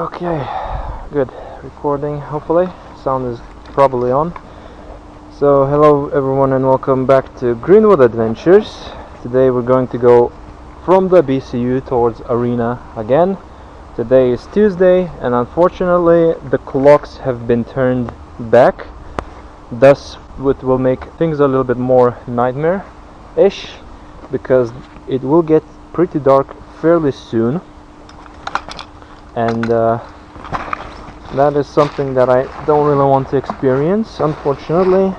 Okay, good. Recording, hopefully. Sound is probably on. So, hello everyone and welcome back to Greenwood Adventures. Today we're going to go from the BCU towards Arena again. Today is Tuesday and unfortunately the clocks have been turned back. Thus, it will make things a little bit more nightmare-ish because it will get pretty dark fairly soon. And that is something that I don't really want to experience, unfortunately,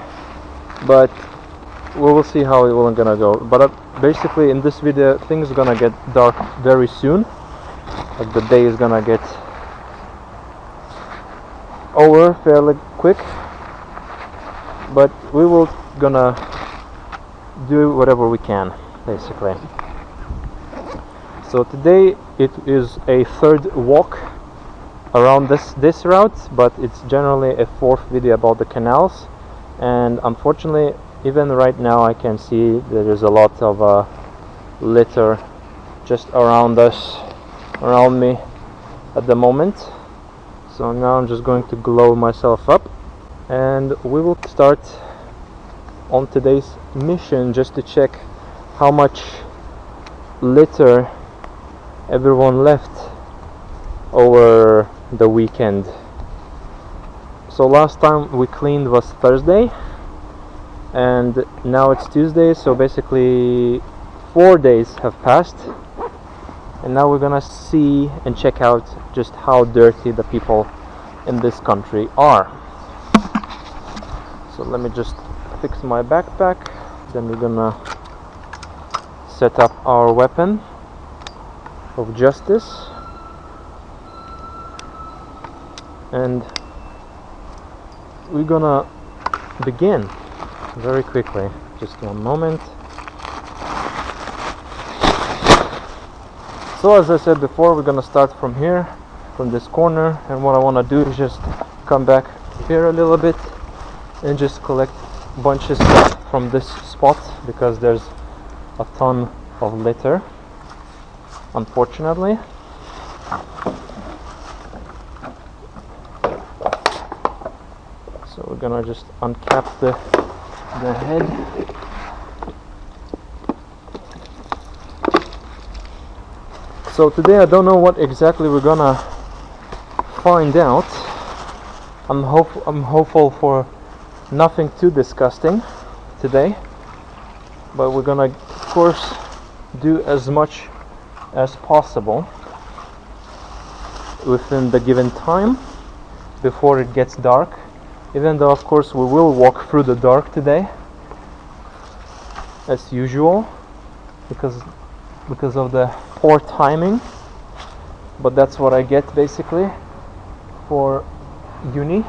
but we will see how it will gonna go. But basically in this video things are gonna get dark very soon, like the day is gonna get over fairly quick, but we will gonna do whatever we can, basically. So today it is a third walk around this route, but it's generally a fourth video about the canals. And unfortunately, even right now I can see there is a lot of litter just around me at the moment. So now I'm just going to glow myself up and we will start on today's mission just to check how much litter everyone left over the weekend. So last time we cleaned was Thursday and now it's Tuesday, so basically 4 days have passed, and now we're gonna see and check out just how dirty the people in this country are. So let me just fix my backpack, then we're gonna set up our weapon of justice and we're gonna begin very quickly. Just one moment. So as I said before, we're gonna start from here, from this corner, and what I want to do is just come back here a little bit and just collect bunches from this spot because there's a ton of litter, unfortunately. So we're gonna just uncap the head. So today I don't know what exactly we're gonna find out. I'm hopeful for nothing too disgusting today, but we're gonna of course do as much as possible within the given time before it gets dark, even though of course we will walk through the dark today as usual because of the poor timing, but that's what I get basically for uni.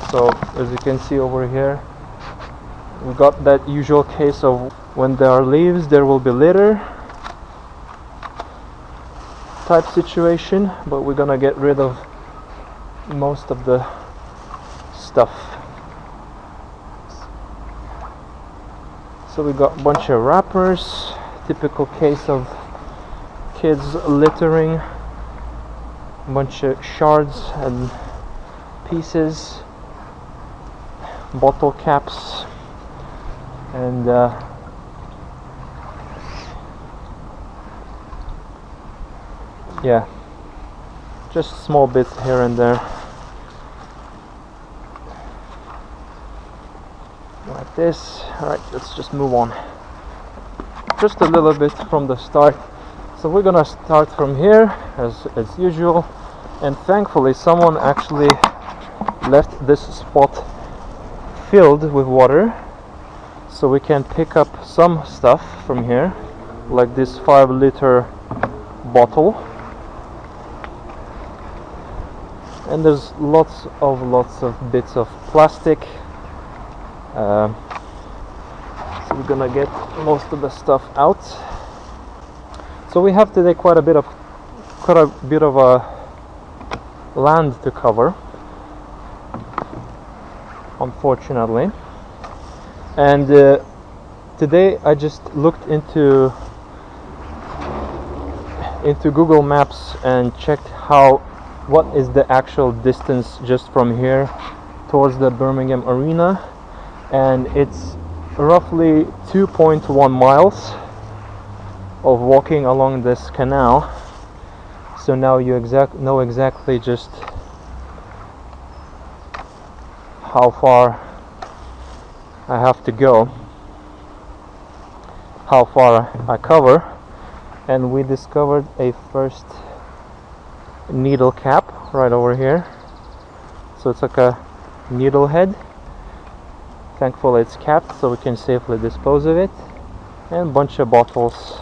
So as you can see over here, we got that usual case of when there are leaves there will be litter type situation, but we're gonna get rid of most of the stuff. So we got a bunch of wrappers, typical case of kids littering, a bunch of shards and pieces, bottle caps, and yeah, just small bits here and there like this. Alright, let's just move on just a little bit from the start. So we're gonna start from here as usual, and thankfully someone actually left this spot filled with water, so we can pick up some stuff from here, like this 5-liter bottle. And there's lots of bits of plastic. So we're gonna get most of the stuff out. So we have today quite a bit of land to cover, unfortunately. And today I just looked into Google Maps and checked how what is the actual distance just from here towards the Birmingham Arena, and it's roughly 2.1 miles of walking along this canal. So now you know exactly just how far I have to go, how far I cover. And we discovered a first needle cap right over here. So it's like a needle head. Thankfully it's capped so we can safely dispose of it. And a bunch of bottles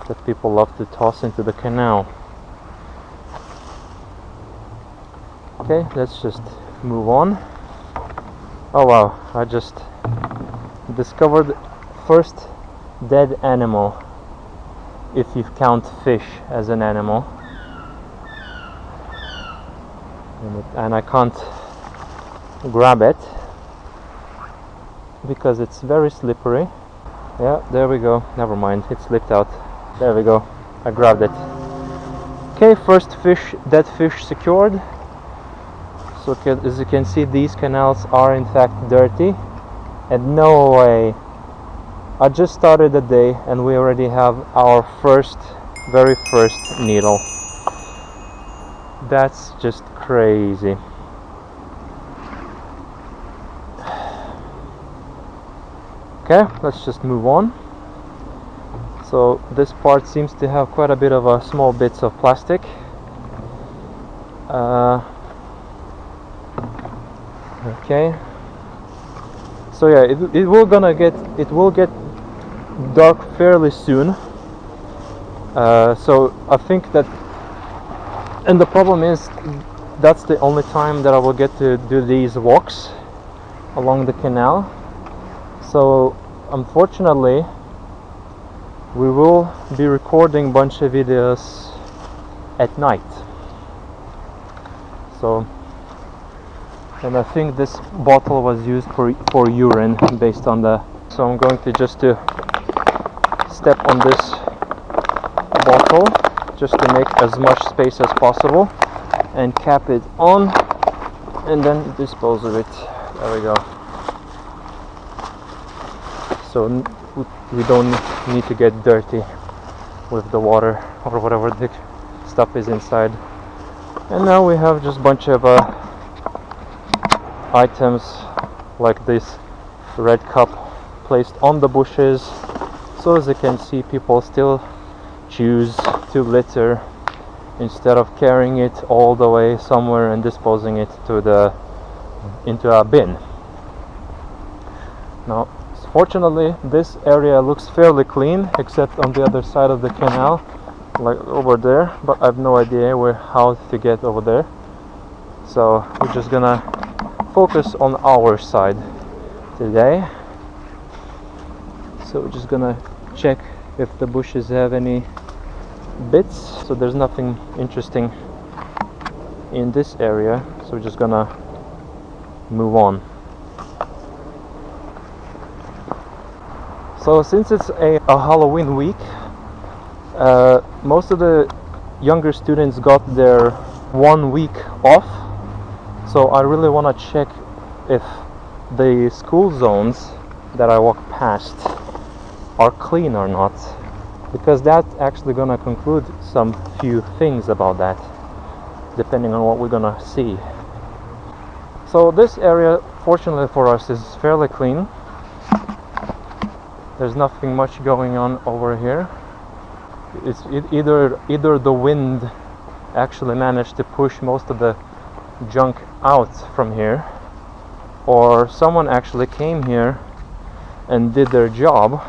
that people love to toss into the canal. Okay, let's just move on. Oh wow, I just discovered first dead animal, if you count fish as an animal. And I can't grab it because it's very slippery. Yeah, there we go. Never mind, it slipped out. There we go, I grabbed it. Okay, first fish, dead fish secured. So as you can see, these canals are in fact dirty, and no way, I just started the day and we already have our very first needle. That's just crazy. Okay, let's just move on. So this part seems to have quite a bit of small bits of plastic. Okay, so yeah, it will get dark fairly soon. So I think that, and the problem is that's the only time that I will get to do these walks along the canal. So unfortunately we will be recording a bunch of videos at night. So, and I think this bottle was used for urine based on the, so I'm going to just to step on this bottle just to make as much space as possible and cap it on and then dispose of it. There we go. So we don't need to get dirty with the water or whatever the stuff is inside. And now we have just a bunch of items like this red cup placed on the bushes. So as you can see, people still choose to litter instead of carrying it all the way somewhere and disposing it into a bin. Now fortunately this area looks fairly clean, except on the other side of the canal, like over there, but I have no idea how to get over there. So we're just gonna focus on our side today. So we're just gonna check if the bushes have any bits. So there's nothing interesting in this area, so we're just gonna move on. So since it's a Halloween week, most of the younger students got their 1 week off. So I really want to check if the school zones that I walk past are clean or not, because that's actually gonna conclude some few things about that, depending on what we're gonna see. So this area, fortunately for us, is fairly clean. There's nothing much going on over here. It's either the wind actually managed to push most of the junk out from here, or someone actually came here and did their job,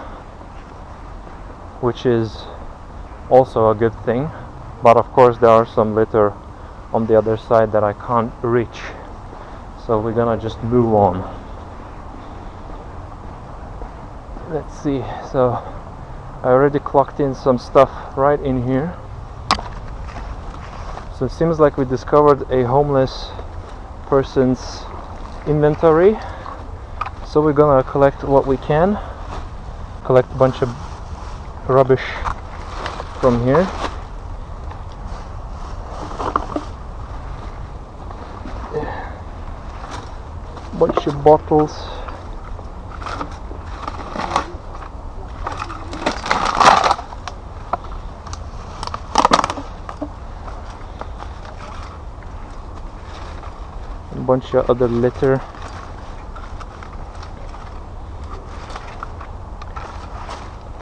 which is also a good thing. But of course there are some litter on the other side that I can't reach, so we're gonna just move on. Let's see, so I already clocked in some stuff right in here. So it seems like we discovered a homeless person's inventory. So we're gonna collect what we can. Collect a bunch of rubbish from here. Bunch of bottles. A bunch of other litter.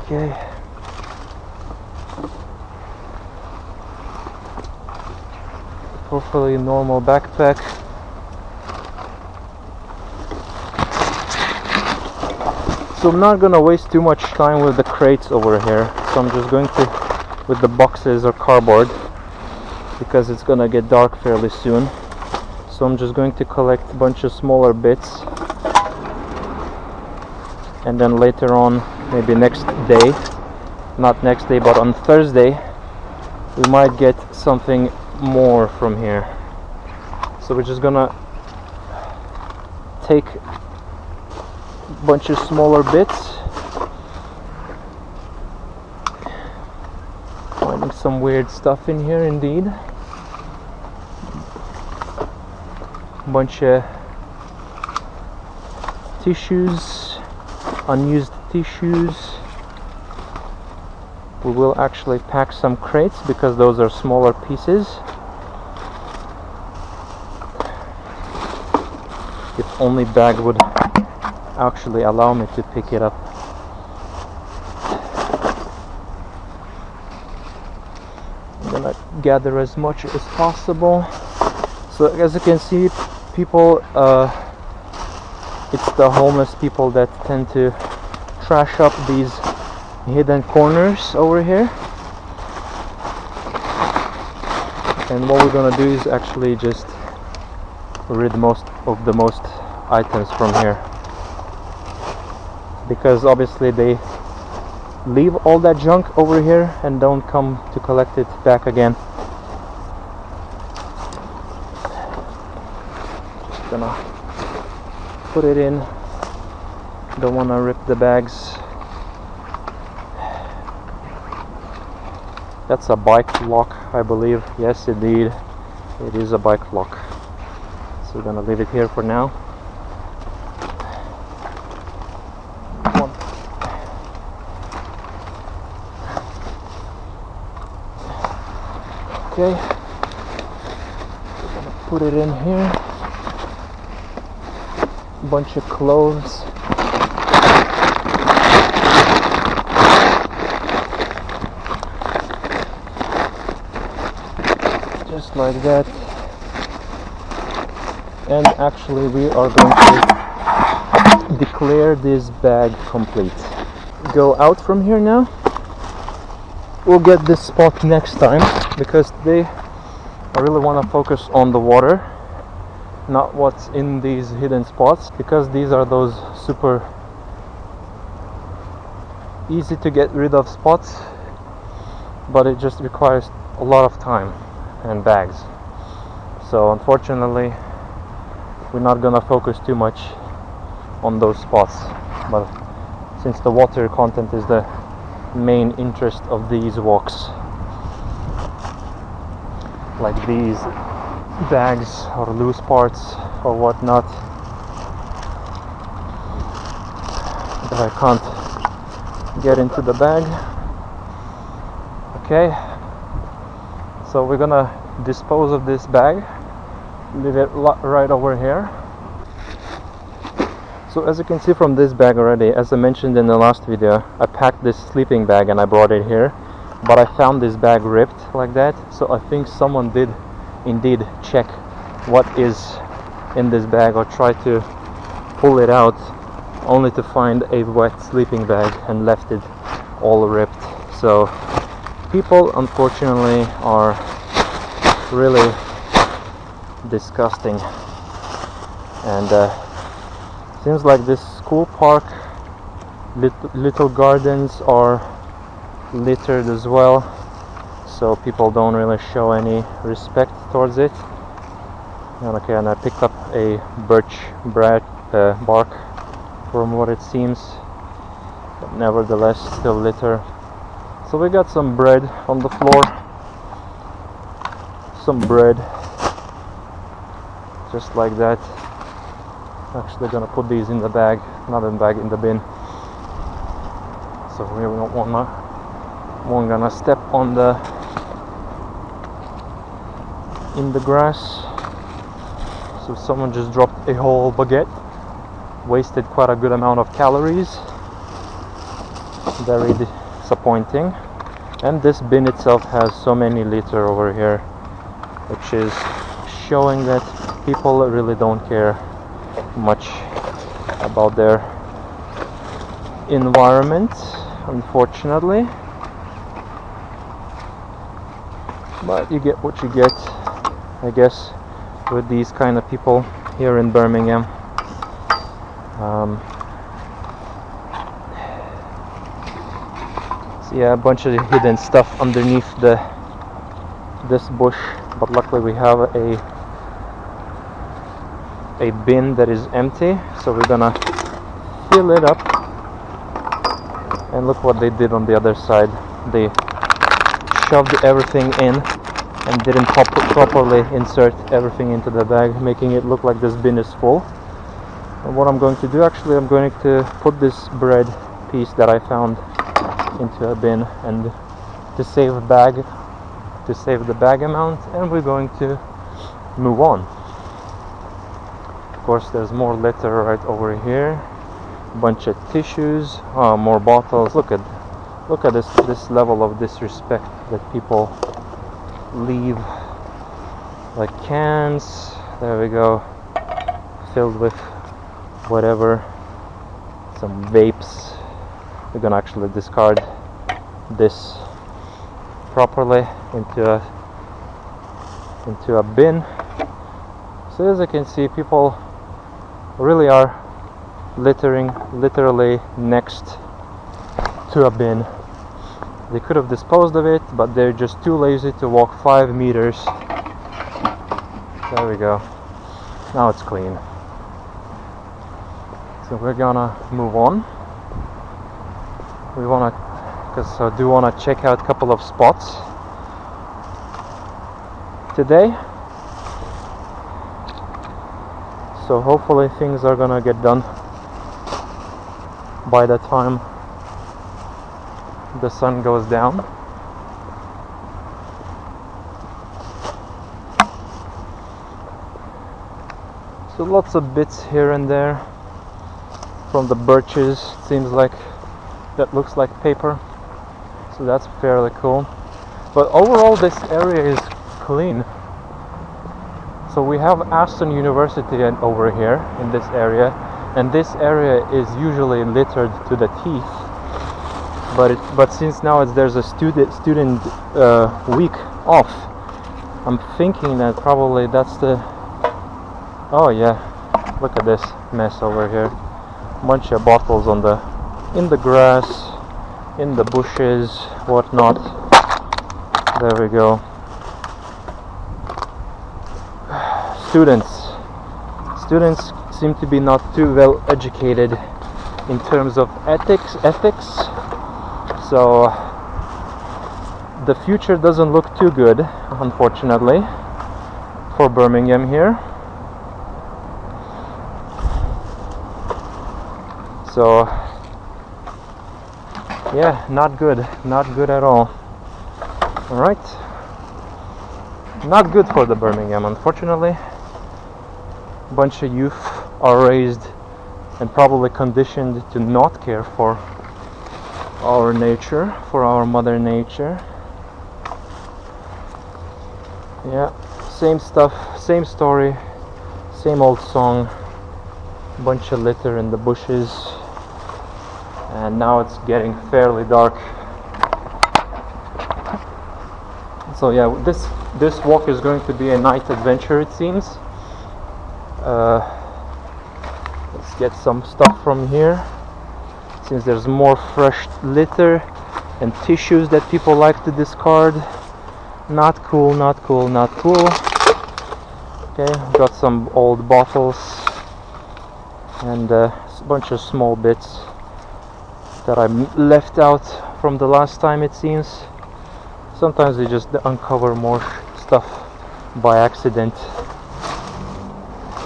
Okay. Hopefully normal backpack. So I'm not gonna waste too much time with the crates over here. So I'm just going to, with the boxes or cardboard, because it's gonna get dark fairly soon. So I'm just going to collect a bunch of smaller bits, and then later on, maybe next day, not next day but on Thursday, we might get something more from here. So we're just gonna take a bunch of smaller bits, finding some weird stuff in here indeed. Bunch of tissues, unused tissues. We will actually pack some crates because those are smaller pieces. If only bag would actually allow me to pick it up. I'm gonna gather as much as possible. So as you can see, people, it's the homeless people that tend to trash up these hidden corners over here. And what we're gonna do is actually just rid most of the items from here, because obviously they leave all that junk over here and don't come to collect it back again. Just gonna put it in. Don't want to rip the bags. That's a bike lock, I believe. Yes, indeed, it is a bike lock. So we're gonna leave it here for now. Okay, we're gonna put it in here. A bunch of clothes. Just like that. And actually we are going to declare this bag complete. Go out from here now. We'll get this spot next time, because today I really want to focus on the water, not what's in these hidden spots, because these are those super easy to get rid of spots, but it just requires a lot of time and bags. So unfortunately we're not gonna focus too much on those spots, but since the water content is the main interest of these walks, like these bags or loose parts or whatnot that I can't get into the bag. Okay, so we're gonna dispose of this bag, leave it right over here. So as you can see from this bag already, as I mentioned in the last video, I packed this sleeping bag and I brought it here, but I found this bag ripped like that, so I think someone did indeed check what is in this bag or try to pull it out, only to find a wet sleeping bag and left it all ripped. So people unfortunately are really disgusting, and seems like this school park, little gardens are littered as well, so people don't really show any respect towards it. And okay, and I picked up a birch bark from what it seems, but nevertheless still litter. So we got some bread on the floor, some bread just like that. Actually gonna put these in the bag, not in the bag, in the bin. So we won't gonna step on in the grass. So someone just dropped a whole baguette, wasted quite a good amount of calories. Very disappointing. And this bin itself has so many litter over here, which is showing that people really don't care much about their environment, unfortunately. But you get what you get, I guess, with these kind of people here in Birmingham. So yeah, a bunch of hidden stuff underneath this bush, but luckily we have a bin that is empty, so we're gonna fill it up. And look what they did on the other side. They shoved everything in and didn't properly insert everything into the bag, making it look like this bin is full. And what I'm going to do, actually, I'm going to put this bread piece that I found into a bin, and to save the bag amount, and we're going to move on. Of course, there's more litter right over here. A bunch of tissues, more bottles. Look at this level of disrespect that people leave, like cans. There we go, filled with whatever, some vapes. We're gonna actually discard this properly into a bin. So as you can see, people really are littering literally next to a bin. They could have disposed of it, but they're just too lazy to walk 5 meters. There we go. Now it's clean. So we're gonna move on. I do wanna check out a couple of spots today. So hopefully things are gonna get done by the time the sun goes down. So lots of bits here and there from the birches. It seems like that looks like paper, so that's fairly cool. But overall this area is clean. So we have Aston University over here in this area, and this area is usually littered to the teeth. But since now there's a student week off, I'm thinking that probably that's the. Oh yeah, look at this mess over here. Bunch of bottles in the grass, in the bushes, whatnot. There we go. Students seem to be not too well educated in terms of ethics. So the future doesn't look too good, unfortunately, for Birmingham here. So yeah, not good at all. All right, not good for the Birmingham, unfortunately. A bunch of youth are raised and probably conditioned to not care for our nature, for our mother nature. Yeah, same stuff, same story, same old song. Bunch of litter in the bushes, and now it's getting fairly dark. So yeah, this walk is going to be a night adventure, it seems. Let's get some stuff from here, since there's more fresh litter and tissues that people like to discard. Not cool. Okay, got some old bottles and a bunch of small bits that I left out from the last time, it seems. Sometimes they just uncover more stuff by accident,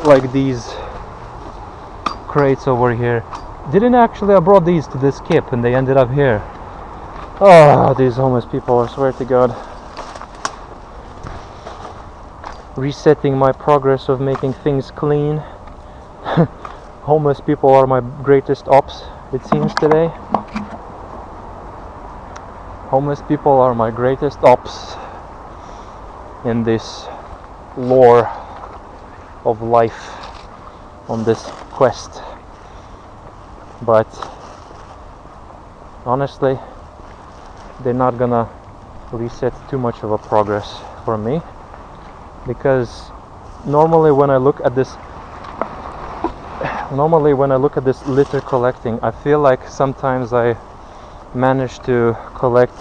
like these crates over here. Didn't actually I brought these to this skip and they ended up here. Oh, these homeless people, I swear to God. Resetting my progress of making things clean. Homeless people are my greatest ops, it seems today. Homeless people are my greatest ops in this lore of life on this quest. But honestly, they're not gonna reset too much of a progress for me, because normally when I look at this litter collecting, I feel like sometimes I manage to collect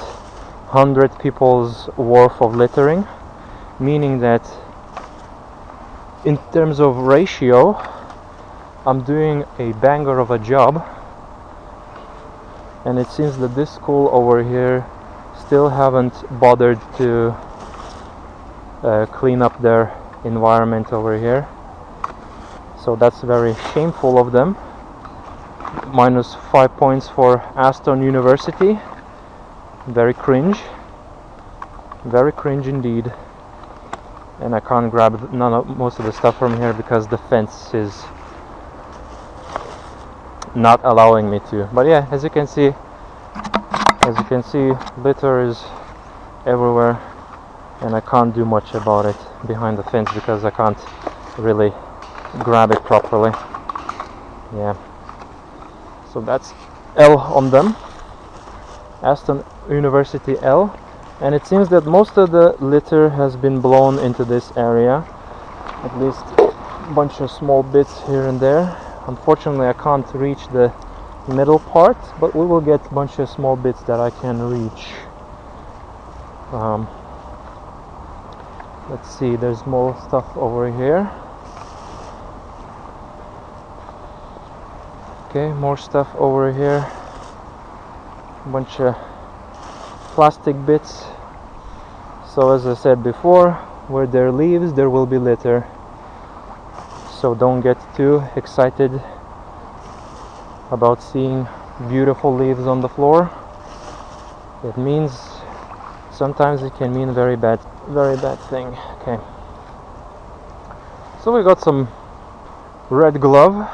100 people's worth of littering, meaning that in terms of ratio I'm doing a banger of a job. And it seems that this school over here still haven't bothered to clean up their environment over here. So that's very shameful of them. -5 points for Aston University. Very cringe. Very cringe indeed. And I can't grab most of the stuff from here because the fence is not allowing me to. But yeah, as you can see, litter is everywhere, and I can't do much about it behind the fence because I can't really grab it properly. Yeah. So that's L on them. Aston University L. And it seems that most of the litter has been blown into this area. At least a bunch of small bits here and there. Unfortunately, I can't reach the middle part, but we will get a bunch of small bits that I can reach. Let's see, there's more stuff over here. Okay, more stuff over here. A bunch of plastic bits. So as I said before, where there are leaves, there will be litter. So don't get too excited about seeing beautiful leaves on the floor. It means, sometimes it can mean very bad thing. Okay. So we got some red glove.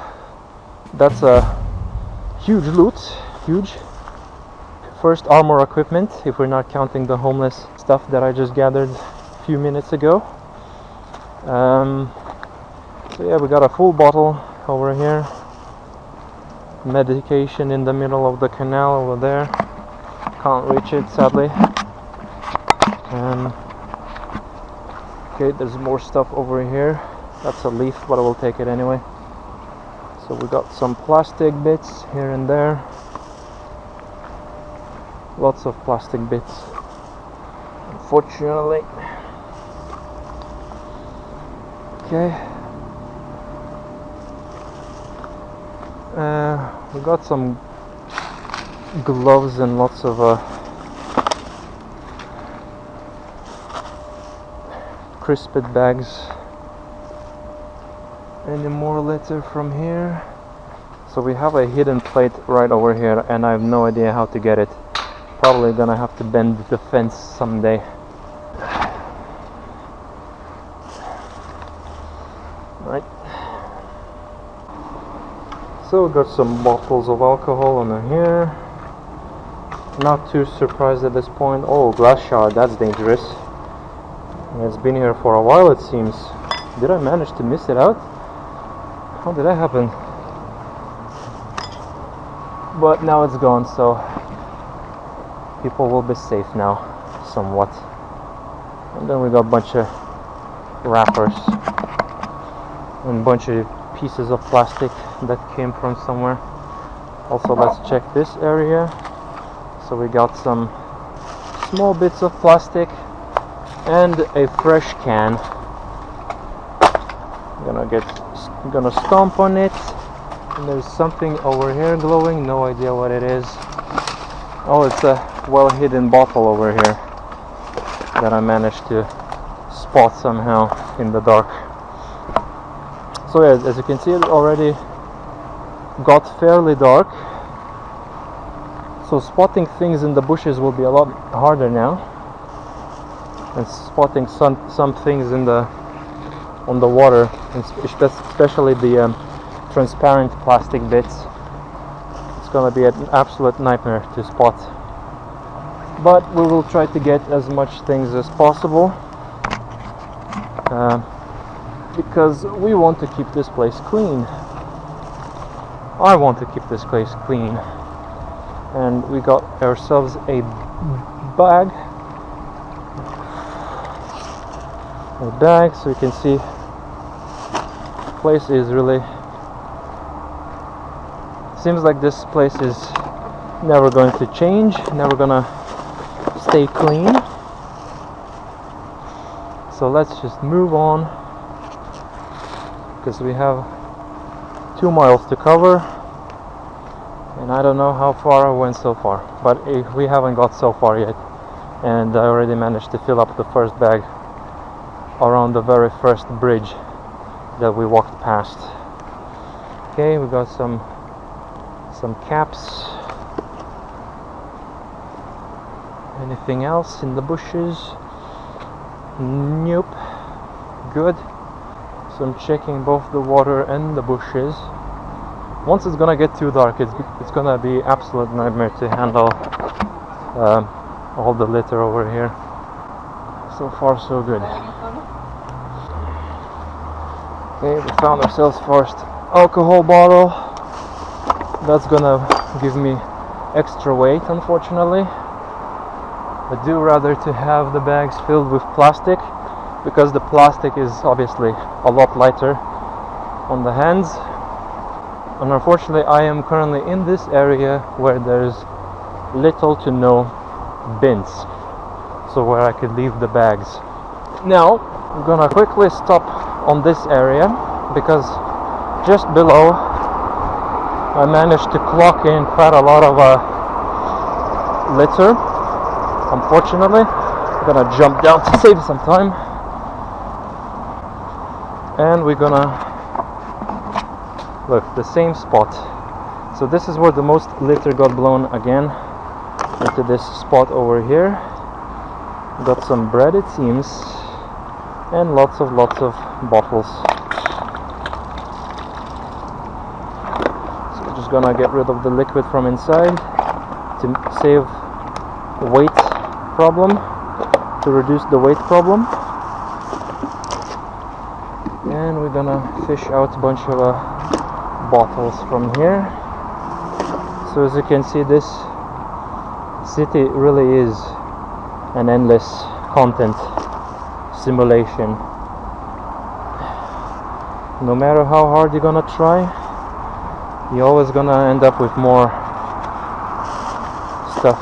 That's a huge loot, huge. First armor equipment, if we're not counting the homeless stuff that I just gathered a few minutes ago. So yeah, we got a full bottle over here. Medication in the middle of the canal over there. Can't reach it, sadly. Okay, there's more stuff over here. That's a leaf, but I will take it anyway. So we got some plastic bits here and there. Lots of plastic bits, unfortunately. Okay. We got some gloves and lots of crisped bags. Any more litter from here? So we have a hidden plate right over here, and I have no idea how to get it. Probably gonna have to bend the fence someday. Right. So we got some bottles of alcohol under here. Not too surprised at this point. Oh, glass shard, that's dangerous. It's been here for a while, it seems. Did I manage to miss it out? How did that happen? But now it's gone, so people will be safe now, somewhat. And then we got a bunch of wrappers and a bunch of pieces of plastic that came from somewhere. Also, let's check this area. So we got some small bits of plastic and a fresh can. Gonna stomp on it. And there's something over here glowing, no idea what it is. Oh, it's a well-hidden bottle over here that I managed to spot somehow in the dark. So yeah, as you can see, it already got fairly dark, so spotting things in the bushes will be a lot harder now, and spotting some things in the on the water, especially the transparent plastic bits. It's gonna be an absolute nightmare to spot, but we will try to get as much things as possible, because we want to keep this place clean. I want to keep this place clean. And we got ourselves a bag, so you can see the place is really, seems like this place is never going to change, never gonna stay clean. So let's just move on, because we have 2 miles to cover, and I don't know how far I went so far, but we haven't got so far yet, and I already managed to fill up the first bag around the very first bridge that we walked past. Okay, we got some caps. Anything else in the bushes? Nope. Good. So I'm checking both the water and the bushes. Once it's gonna get too dark, it's gonna be absolute nightmare to handle all the litter over here. So far so good. Okay, we found ourselves first alcohol bottle. That's gonna give me extra weight, unfortunately. I do rather to have the bags filled with plastic, because the plastic is obviously a lot lighter on the hands. And unfortunately I am currently in this area where there's little to no bins, so where I could leave the bags. Now I'm gonna quickly stop on this area, because just below I managed to clock in quite a lot of litter. Unfortunately, I'm gonna jump down to save some time, and we're gonna look the same spot. So this is where the most litter got blown again, into this spot over here. Got some bread, it seems, and lots of bottles. So we're just gonna get rid of the liquid from inside to save the weight problem, to reduce the weight problem. And we're gonna fish out a bunch of bottles from here. So as you can see, this city really is an endless content simulation. No matter how hard you're gonna try, you're always gonna end up with more stuff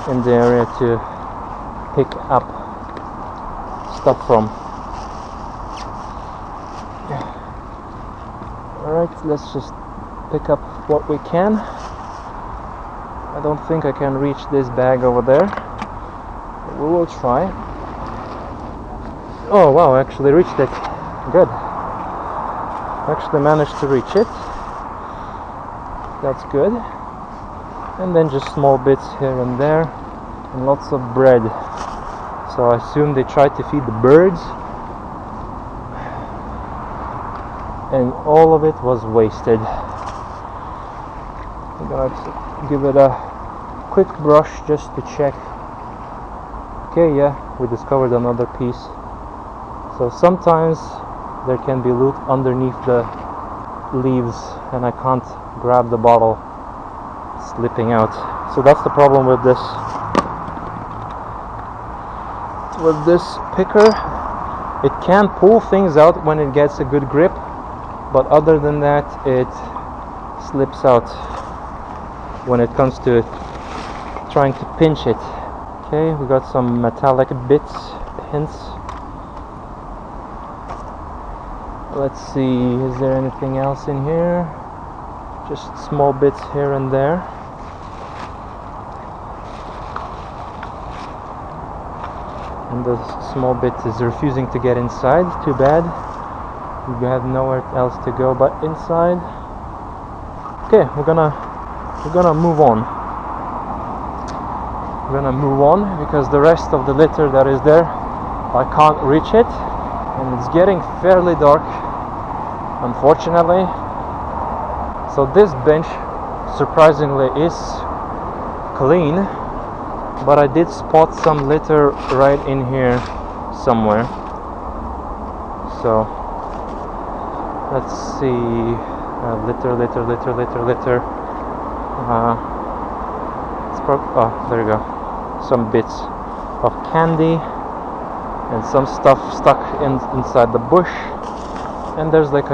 in the area to pick up stuff from. Alright, let's just pick up what we can. I don't think I can reach this bag over there, but we will try. Oh wow, I actually reached it. Good. Actually managed to reach it. That's good. And then just small bits here and there, and lots of bread. So I assume they tried to feed the birds, and all of it was wasted. I'm gonna give it a quick brush just to check. Okay, yeah, we discovered another piece. So sometimes there can be loot underneath the leaves, and I can't grab the bottle, slipping out. So that's the problem with this picker. It can pull things out when it gets a good grip, but other than that it slips out when it comes to trying to pinch it. Okay, we got some metallic bits, pins. Let's see, is there anything else in here? Just small bits here and there. And the small bit is refusing to get inside. Too bad. We have nowhere else to go but inside. Okay, we're gonna move on. We're gonna move on because the rest of the litter that is there, I can't reach it, and it's getting fairly dark, unfortunately. So this bench surprisingly is clean, but I did spot some litter right in here somewhere. So let's see. Litter. Oh, there you go. Some bits of candy and some stuff stuck inside the bush. And there's like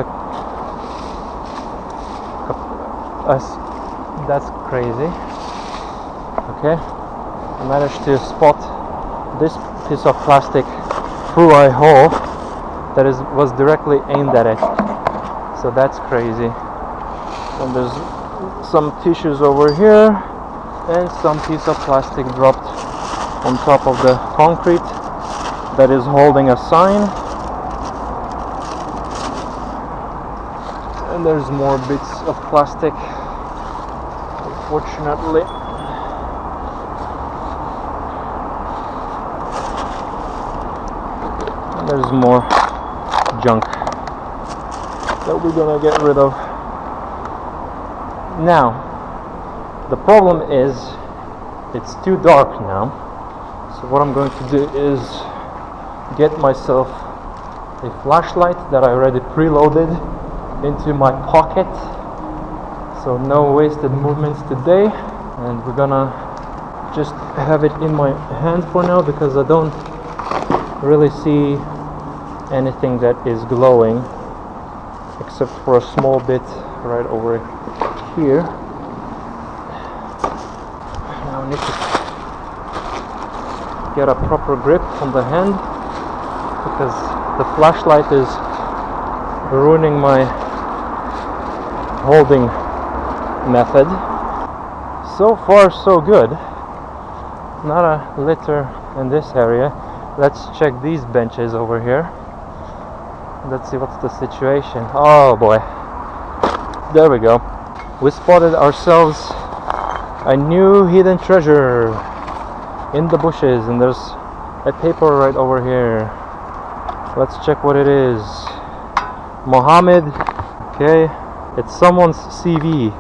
that's crazy. Okay, I managed to spot this piece of plastic through a hole that was directly aimed at it. So that's crazy. And there's some tissues over here and some piece of plastic dropped on top of the concrete that is holding a sign. And there's more bits of plastic, unfortunately. And there's more junk that we're gonna get rid of. Now, the problem is it's too dark now, so what I'm going to do is get myself a flashlight that I already preloaded into my pocket, so no wasted movements today. And we're gonna just have it in my hand for now because I don't really see anything that is glowing except for a small bit right over here. Now I need to get a proper grip on the hand because the flashlight is ruining my holding method. So far so good. Not a litter in this area. Let's check these benches over here. Let's see what's the situation. Oh boy, there we go. We spotted ourselves a new hidden treasure in the bushes, and there's a paper right over here. Let's check what it is. Mohammed. Okay, it's someone's CV.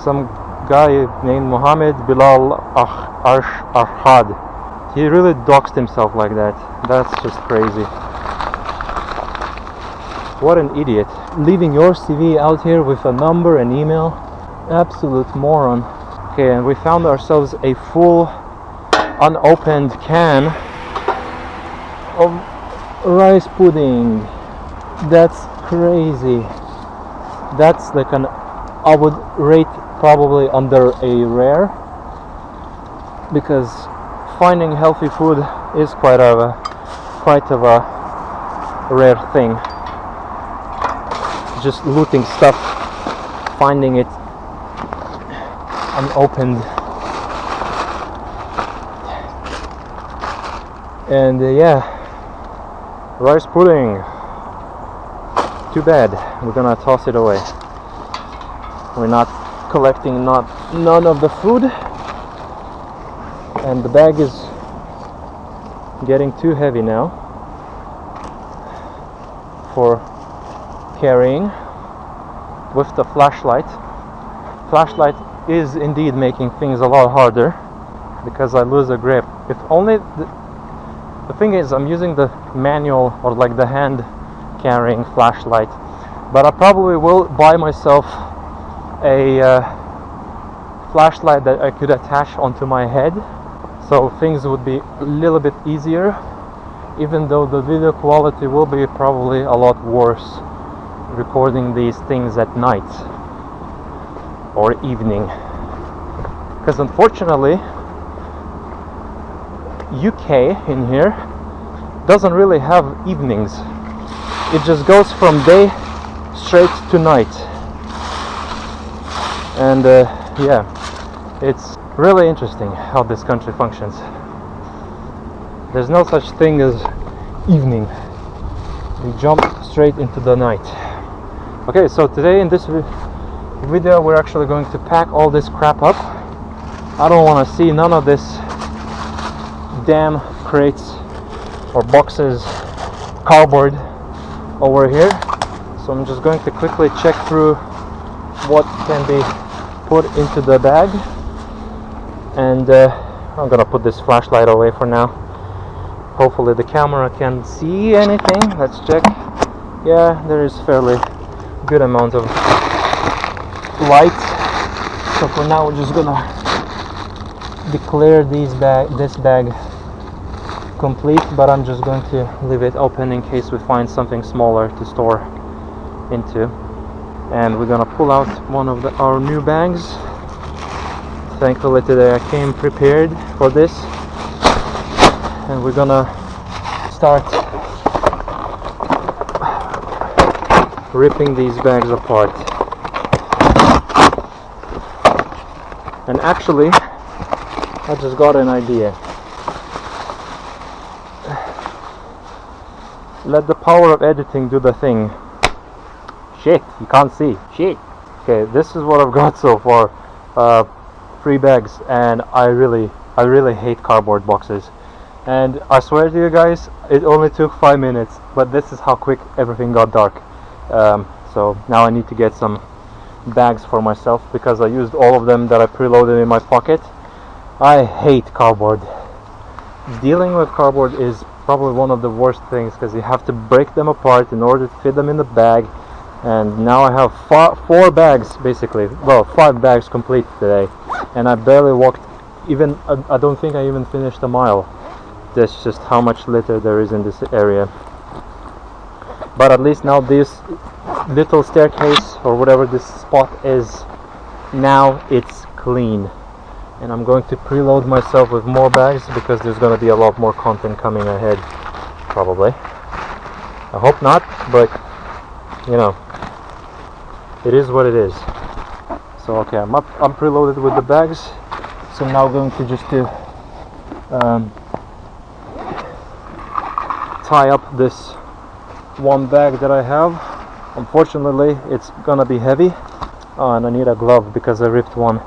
Some guy named Mohammed Bilal Arshad. He really doxed himself like that. That's just crazy. What an idiot. Leaving your CV out here with a number and email. Absolute moron. Okay, and we found ourselves a full unopened can of rice pudding. That's crazy. That's like I would rate probably under a rare, because finding healthy food is quite of a rare thing. Just looting stuff, finding it unopened, and yeah, rice pudding. Too bad. We're gonna toss it away. We're not collecting none of the food, and the bag is getting too heavy now for carrying with the flashlight. Flashlight is indeed making things a lot harder because I lose a grip. If only the thing is, I'm using the manual or like the hand carrying flashlight, but I probably will buy myself a flashlight that I could attach onto my head, so things would be a little bit easier, even though the video quality will be probably a lot worse recording these things at night or evening, because unfortunately UK in here doesn't really have evenings. It just goes from day straight to night, and yeah, it's really interesting how this country functions. There's no such thing as evening. We jump straight into the night. Okay, so today in this video we're actually going to pack all this crap up. I don't want to see none of this damn crates or boxes, cardboard over here. So I'm just going to quickly check through what can be put into the bag, and I'm gonna put this flashlight away for now. Hopefully the camera can see anything. Let's check. Yeah, there is fairly good amount of light. So for now we're just gonna declare this bag complete, but I'm just going to leave it open in case we find something smaller to store into. And we're gonna pull out one of our new bags. Thankfully today I came prepared for this, and we're gonna start ripping these bags apart. And actually I just got an idea. Let the power of editing do the thing. Shit, you can't see. Shit. Okay, this is what I've got so far. 3 bags, and I really hate cardboard boxes. And I swear to you guys, it only took 5 minutes, but this is how quick everything got dark. So now I need to get some bags for myself, because I used all of them that I preloaded in my pocket. I hate cardboard. Dealing with cardboard is probably one of the worst things, because you have to break them apart in order to fit them in the bag. And now I have 4 bags basically, well 5 bags complete today, and I barely walked even, I don't think I even finished a mile. That's just how much litter there is in this area. But at least now this little staircase, or whatever this spot is, now it's clean. And I'm going to preload myself with more bags, because there's going to be a lot more content coming ahead, probably. I hope not, but you know, it is what it is. So okay, I'm preloaded with the bags. So I'm now going to just tie up this one bag that I have. Unfortunately, it's gonna be heavy. Oh, and I need a glove because I ripped one.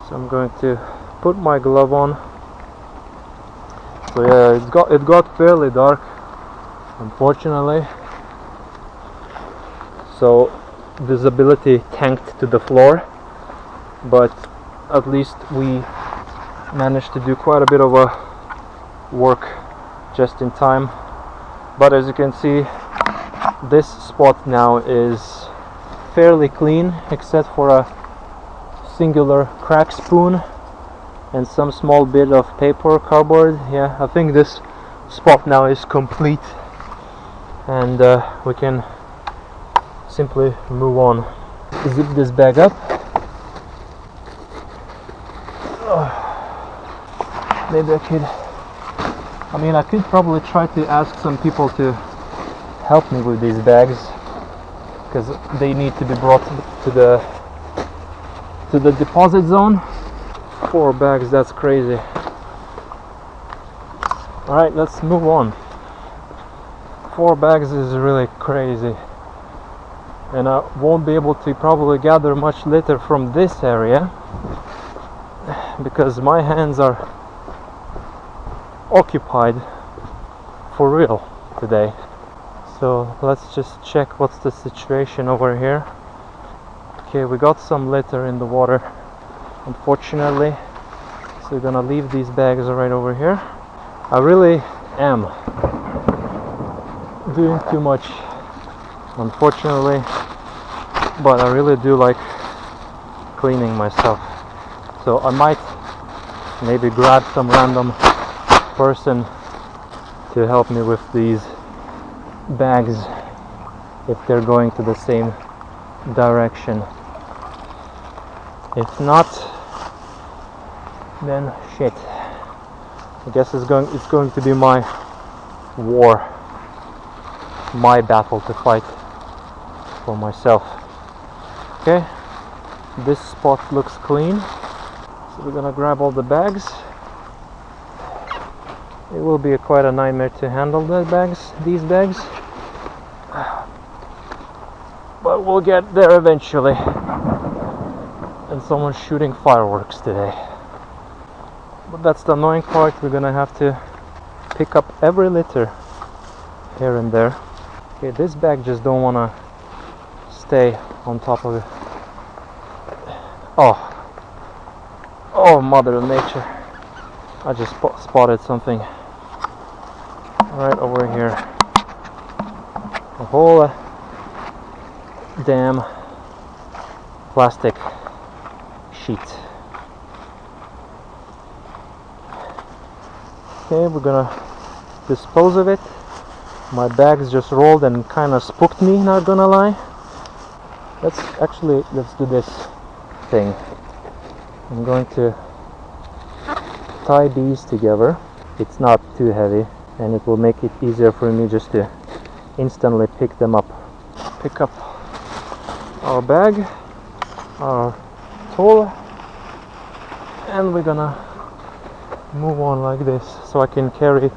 So I'm going to put my glove on. So yeah, it got fairly dark, unfortunately. So visibility tanked to the floor, but at least we managed to do quite a bit of work just in time. But as you can see, this spot now is fairly clean, except for a singular crack spoon and some small bit of paper, cardboard. Yeah, I think this spot now is complete, and we can simply move on. Zip this bag up. Maybe I could probably try to ask some people to help me with these bags, because they need to be brought to the deposit zone. 4 bags, that's crazy. Alright, let's move on. 4 bags is really crazy, and I won't be able to probably gather much litter from this area, because my hands are occupied for real today. So let's just check what's the situation over here. Okay, we got some litter in the water, unfortunately, so we're gonna leave these bags right over here. I really am doing too much, unfortunately, but I really do like cleaning myself. So I might maybe grab some random person to help me with these bags if they're going to the same direction. If not, then shit. I guess it's going to be my war, my battle to fight for myself. Okay, this spot looks clean, so we're gonna grab all the bags. It will be quite a nightmare to handle these bags, but we'll get there eventually. and someone's shooting fireworks today. But that's the annoying part. We're gonna have to pick up every litter here and there. Okay, this bag just don't wanna stay on top of it. Oh, Mother Nature! I just spotted something right over here. A whole damn plastic sheet. Okay, we're gonna dispose of it. My bags just rolled and kind of spooked me, not gonna lie. Let's do this thing. I'm going to tie these together. It's not too heavy and it will make it easier for me just to instantly pick them up. Pick up our bag, our tool, and we're gonna move on like this so I can carry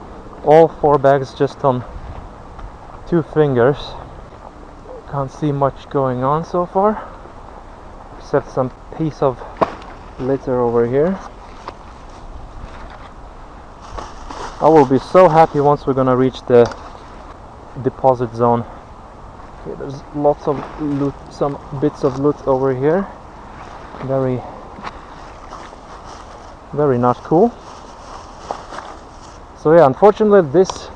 all 4 bags just on 2 fingers. Can't see much going on so far except some piece of litter over here. I will be so happy once we're gonna reach the deposit zone. Okay, there's lots of loot, some bits of loot over here. Very not cool. So yeah, unfortunately this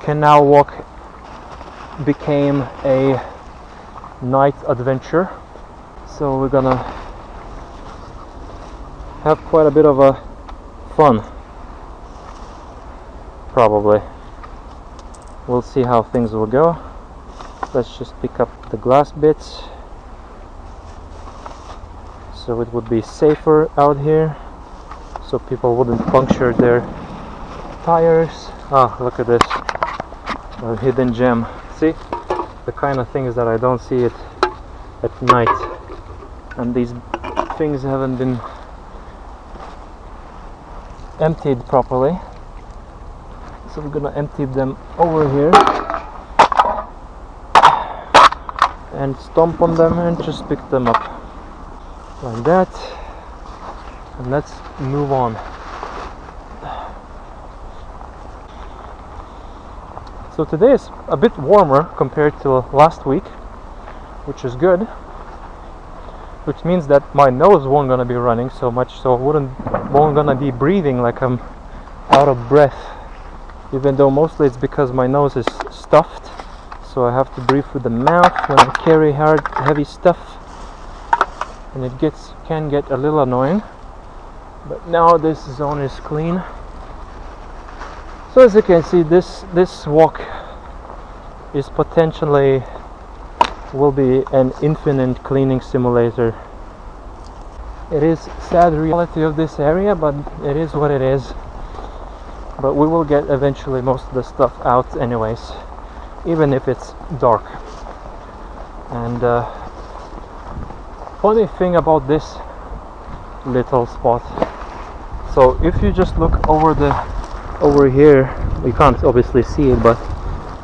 canal walk became a night adventure, so we're gonna have quite a bit of a fun, probably. We'll see how things will go. Let's just pick up the glass bits so it would be safer out here, so people wouldn't puncture their tires. Ah, look at this, a hidden gem. See, the kind of things that I don't see it at night, and these things haven't been emptied properly, so we're gonna empty them over here and stomp on them and just pick them up like that, and let's move on. So today is a bit warmer compared to last week, which is good, which means that my nose won't gonna be running so much, so I won't gonna be breathing like I'm out of breath, even though mostly it's because my nose is stuffed, so I have to breathe through the mouth when I carry heavy stuff, and it can get a little annoying. But now this zone is clean. So as you can see, this walk is potentially will be an infinite cleaning simulator. It is sad reality of this area, but it is what it is. But we will get eventually most of the stuff out anyways, even if it's dark. And funny thing about this little spot, so if you just look over here, you can't obviously see it, but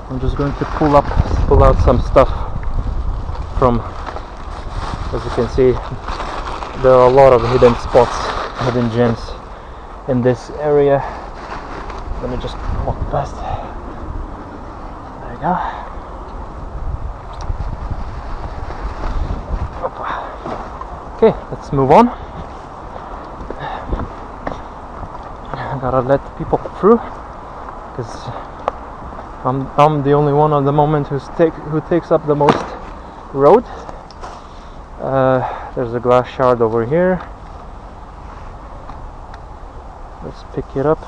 I'm just going to pull out some stuff from, as you can see, there are a lot of hidden spots, hidden gems in this area. Let me just walk past. There you go. Okay, let's move on. I gotta let people through because I'm the only one at the moment who takes up the most road. There's a glass shard over here. Let's pick it up.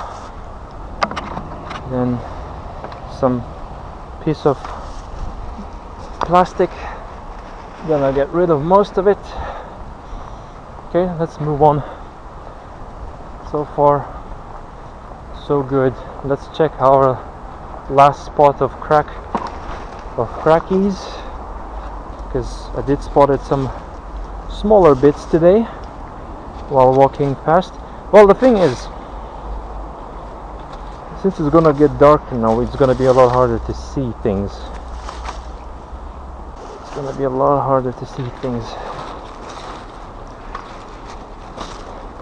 Then some piece of plastic. Gonna get rid of most of it. Okay, let's move on. So far so good. Let's check our last spot of crackies, because I did spotted some smaller bits today while walking past. Well, the thing is, since it's gonna get darker now, it's gonna be a lot harder to see things. It's gonna be a lot harder to see things.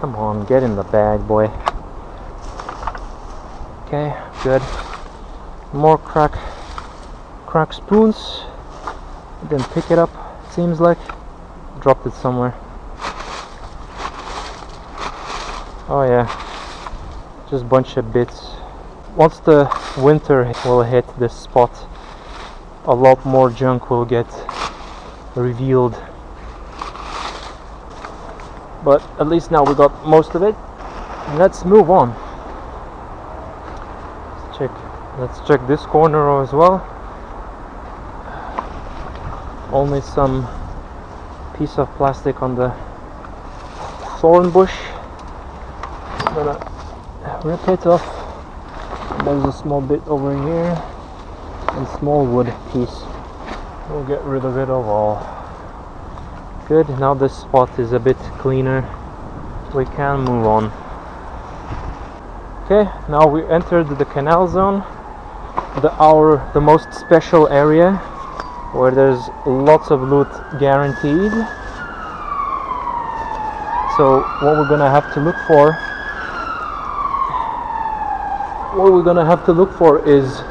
Come on, get in the bag, boy. Okay, good. More crack spoons. Didn't pick it up, seems like. Dropped it somewhere. Oh yeah, just a bunch of bits. Once the winter will hit this spot, a lot more junk will get revealed. But at least now we got most of it. Let's move on. Let's check this corner as well. Only some piece of plastic on the thorn bush. I'm gonna rip it off. There's a small bit over here and small wood piece. We'll get rid of it all. Good, now this spot is a bit cleaner. We can move on. Okay, now we entered the canal zone, the most special area where there's lots of loot guaranteed. So what we're gonna have to look for is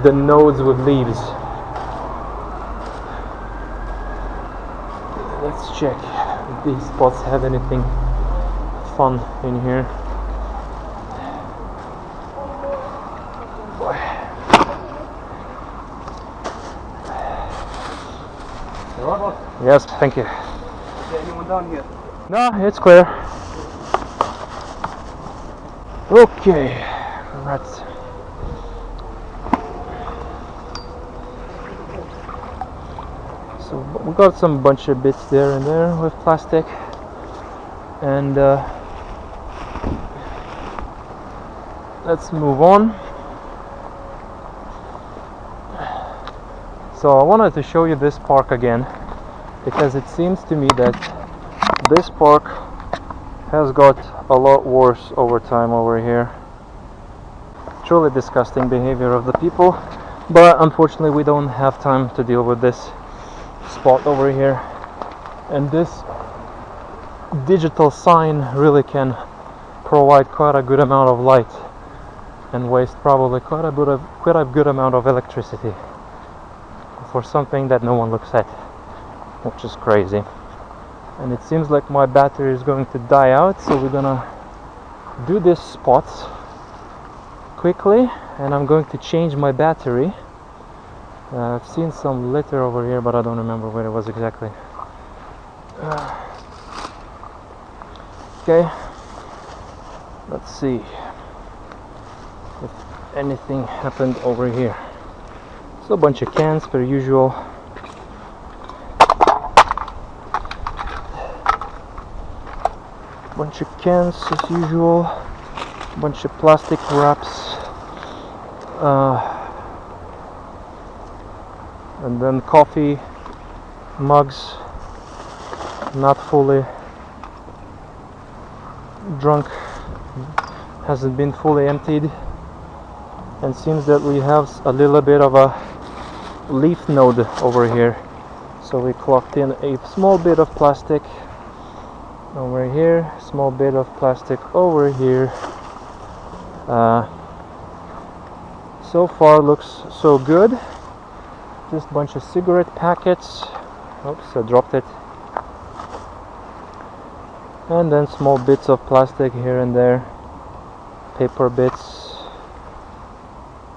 the nodes with leaves. Let's check if these spots have anything fun in here. Boy. Yes, thank you. Is there anyone down here? No, it's clear. Okay, right. So we got some bunch of bits there and there with plastic, and let's move on. So I wanted to show you this park again, because it seems to me that this park has got a lot worse over time over here. Truly disgusting behavior of the people, but unfortunately we don't have time to deal with this spot over here. And this digital sign really can provide quite a good amount of light and waste probably quite a good amount of electricity for something that no one looks at, which is crazy. And it seems like my battery is going to die out, so we're gonna do this spot quickly, and I'm going to change my battery. I've seen some litter over here, but I don't remember where it was exactly. Okay, let's see if anything happened over here. So a bunch of cans per usual. Bunch of cans as usual. Bunch of plastic wraps. And then coffee mugs, not fully drunk, hasn't been fully emptied, and seems that we have a little bit of a leaf node over here. So we clocked in a small bit of plastic over here, small bit of plastic over here. So far looks so good. Just a bunch of cigarette packets. Oops, I dropped it. And then small bits of plastic here and there. Paper bits.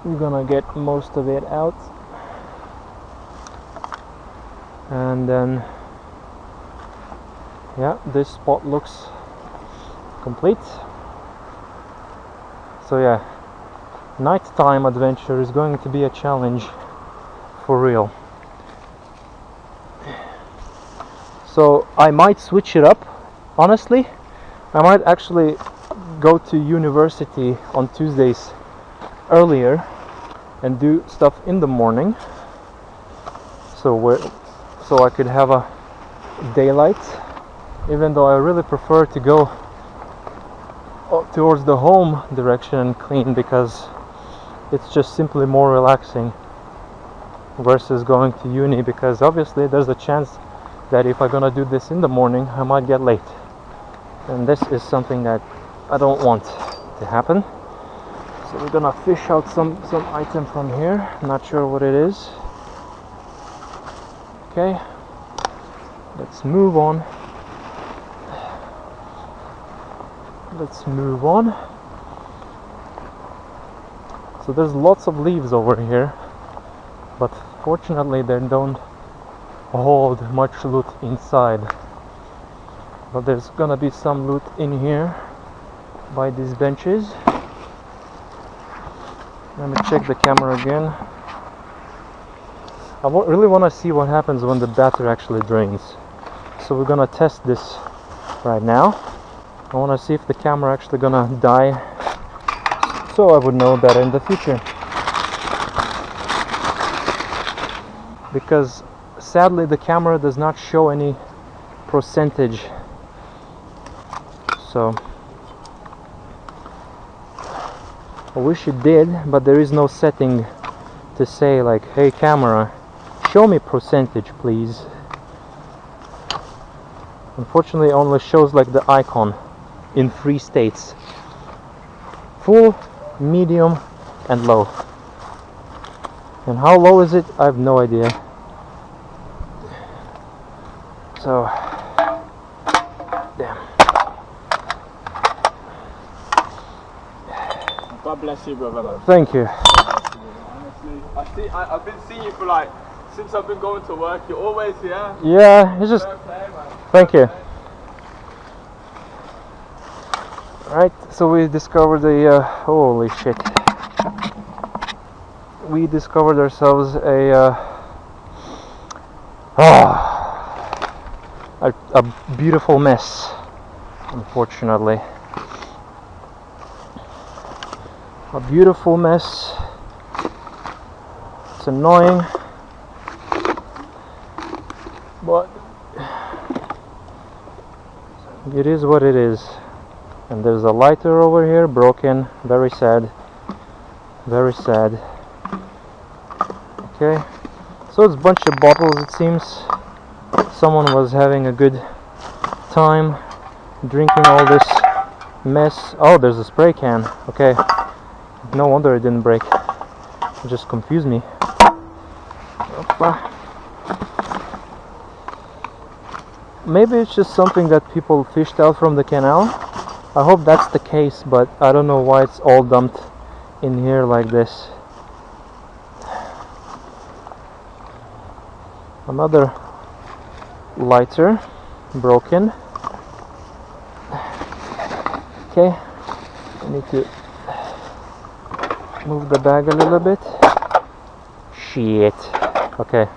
We're gonna get most of it out. And then, yeah, this spot looks complete. So yeah, nighttime adventure is going to be a challenge for real. So I might switch it up, honestly. I might actually go to university on Tuesdays earlier and do stuff in the morning, so I could have a daylight, even though I really prefer to go towards the home direction and clean, because it's just simply more relaxing versus going to uni, because obviously there's a chance that if I'm gonna do this in the morning I might get late. and this is something that I don't want to happen. So we're gonna fish out some item from here. Not sure what it is. Okay, let's move on. Let's move on. So there's lots of leaves over here, but fortunately they don't hold much loot inside. But there's gonna be some loot in here by these benches. Let me check the camera again. I really want to see what happens when the battery actually drains. So we're gonna test this right now. I want to see if the camera actually gonna die, so I would know better in the future. Because sadly the camera does not show any percentage. So I wish it did, but there is no setting to say like, hey camera, show me percentage please. Unfortunately it only shows like the icon in 3 states: full, medium and low. And how low is it? I have no idea. So damn. God bless you, brother. Thank you. Honestly, I've been seeing you for like, since I've been going to work, you're always here. Yeah, it's just... Thank you. Right, so we discovered holy shit. We discovered ourselves a beautiful mess, unfortunately. A beautiful mess. It's annoying, but it is what it is. And there's a lighter over here, broken. Very sad. Very sad. Okay, so it's a bunch of bottles, it seems. Someone was having a good time drinking all this mess. Oh, there's a spray can. Okay, no wonder it didn't break. It just confused me. Opa. Maybe it's just something that people fished out from the canal. I hope that's the case, but I don't know why it's all dumped in here like this. Another lighter, broken. Okay, I need to move the bag a little bit. Shit. Okay.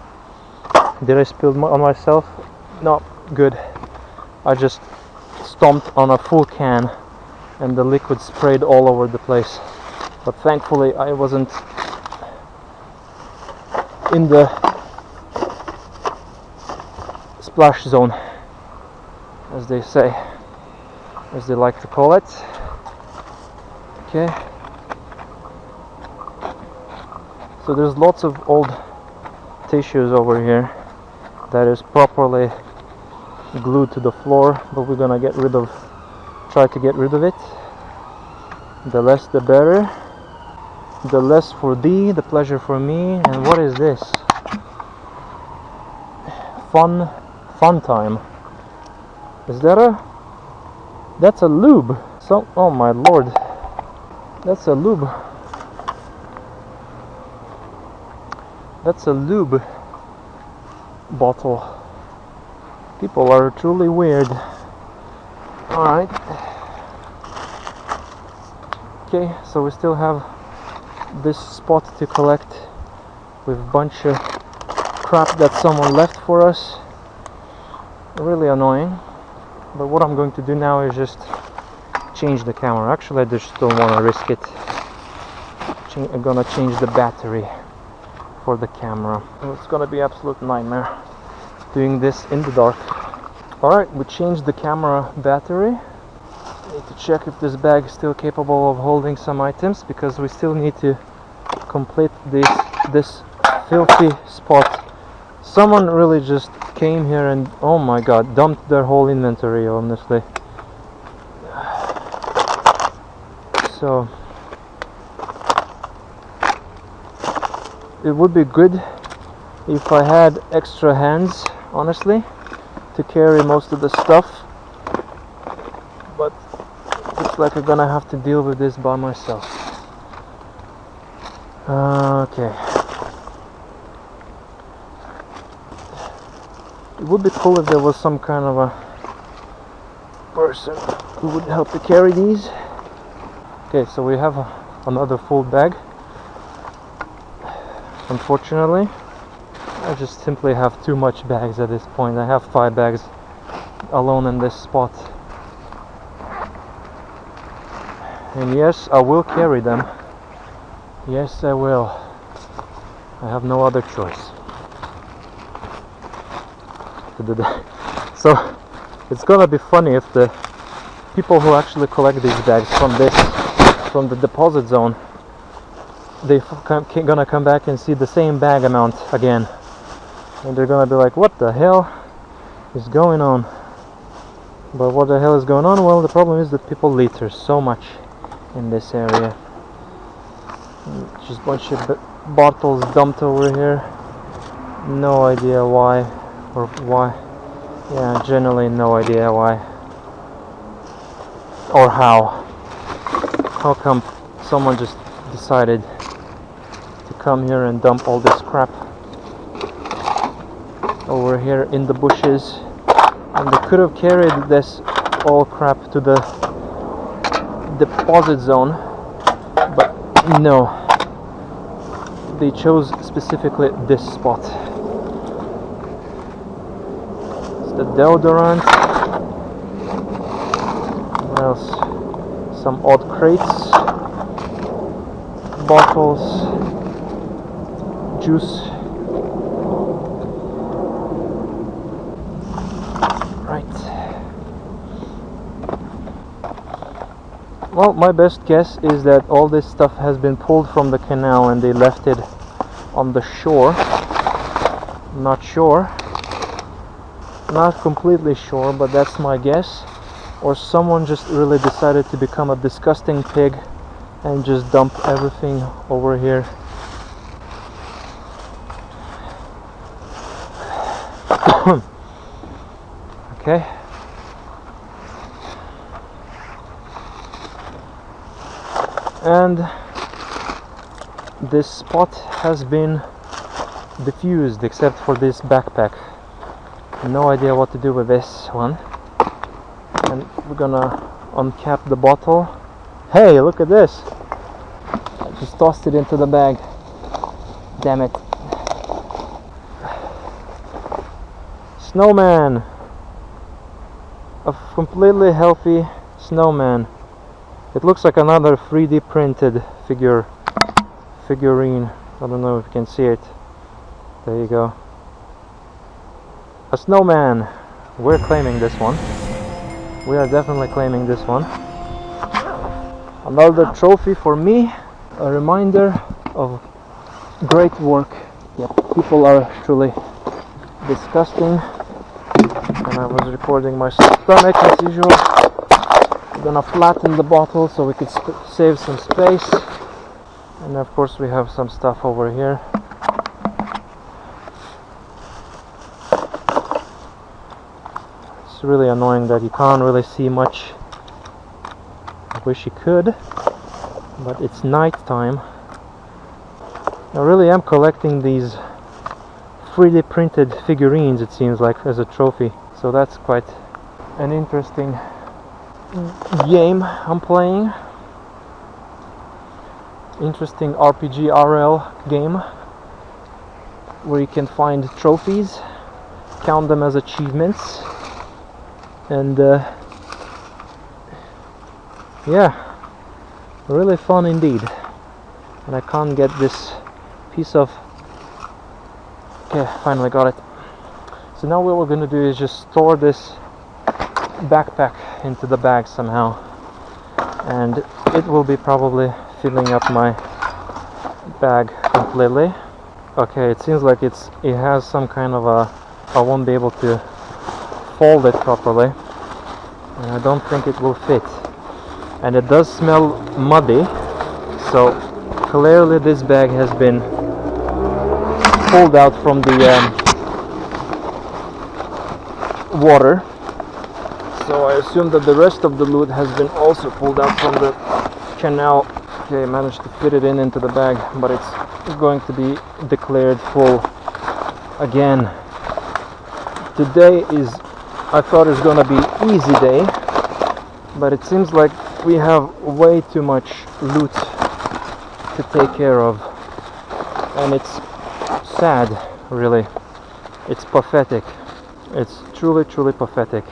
Did I spill on myself? No, good. I just stomped on a full can and the liquid sprayed all over the place. But thankfully I wasn't in the splash zone, as they say, as they like to call it. Okay. So there's lots of old tissues over here that is properly glued to the floor, but we're gonna try to get rid of it. The less the better. The less for thee, the pleasure for me. And what is this? Fun time. Is that that's a lube. So, oh my lord, that's a lube. That's a lube bottle. People are truly weird. Alright. Okay, so we still have this spot to collect with a bunch of crap that someone left for us. Really annoying. But what I'm going to do now is just change the camera. Actually, I just don't want to risk it. I'm gonna change the battery for the camera. It's gonna be absolute nightmare doing this in the dark. Alright, we changed the camera battery. Need to check if this bag is still capable of holding some items, because we still need to complete this filthy spot. Someone really just came here and, oh my god, dumped their whole inventory, honestly. So it would be good if I had extra hands, honestly, to carry most of the stuff, but looks like I'm gonna have to deal with this by myself. Okay. It would be cool if there was some kind of a person who would help to carry these. Okay, so we have another full bag. Unfortunately, I just simply have too much bags at this point. I have 5 bags alone in this spot. And yes, I will carry them. Yes, I will. I have no other choice. So it's gonna be funny if the people who actually collect these bags from the deposit zone, they're gonna come back and see the same bag amount again, and they're gonna be like, what the hell is going on? But what the hell is going on? Well, the problem is that people litter so much in this area. Just a bunch of bottles dumped over here. No idea why, or why. Yeah, generally no idea why or how. How come someone just decided to come here and dump all this crap over here in the bushes? And they could have carried this all crap to the deposit zone, but no, they chose specifically this spot. It's the deodorant. What else? Some odd crates, bottles, juice. Well, my best guess is that all this stuff has been pulled from the canal and they left it on the shore. Not sure. Not completely sure, but that's my guess. Or someone just really decided to become a disgusting pig and just dump everything over here. Okay. And this spot has been diffused except for this backpack. No idea what to do with this one. And we're gonna uncap the bottle. Hey, look at this! I just tossed it into the bag. Damn it. Snowman! A completely healthy snowman. It looks like another 3D printed figurine. I don't know if you can see it. There you go. A snowman. We're claiming this one. We are definitely claiming this one. Another trophy for me. A reminder of great work. Yeah, people are truly disgusting. And I was recording my stomach as usual. We're gonna flatten the bottle so we could save some space. And of course we have some stuff over here. It's really annoying that you can't really see much. I wish you could, but it's night time. I really am collecting these 3D printed figurines, it seems like, as a trophy. So that's quite an interesting game I'm playing. Interesting RPG RL game where you can find trophies, count them as achievements, and yeah, really fun indeed. And I can't get this piece of... Okay, finally got it. So now what we're gonna do is just store this backpack into the bag somehow, and it will be probably filling up my bag completely. Okay, it seems like it has some kind of a... I won't be able to fold it properly, and I don't think it will fit. and it does smell muddy, so clearly this bag has been pulled out from the water. So I assume that the rest of the loot has been also pulled out from the canal. Okay, I managed to fit it into the bag, but it's going to be declared full again. Today I thought it was gonna be easy day, but it seems like we have way too much loot to take care of, and it's sad, really. It's pathetic. It's truly pathetic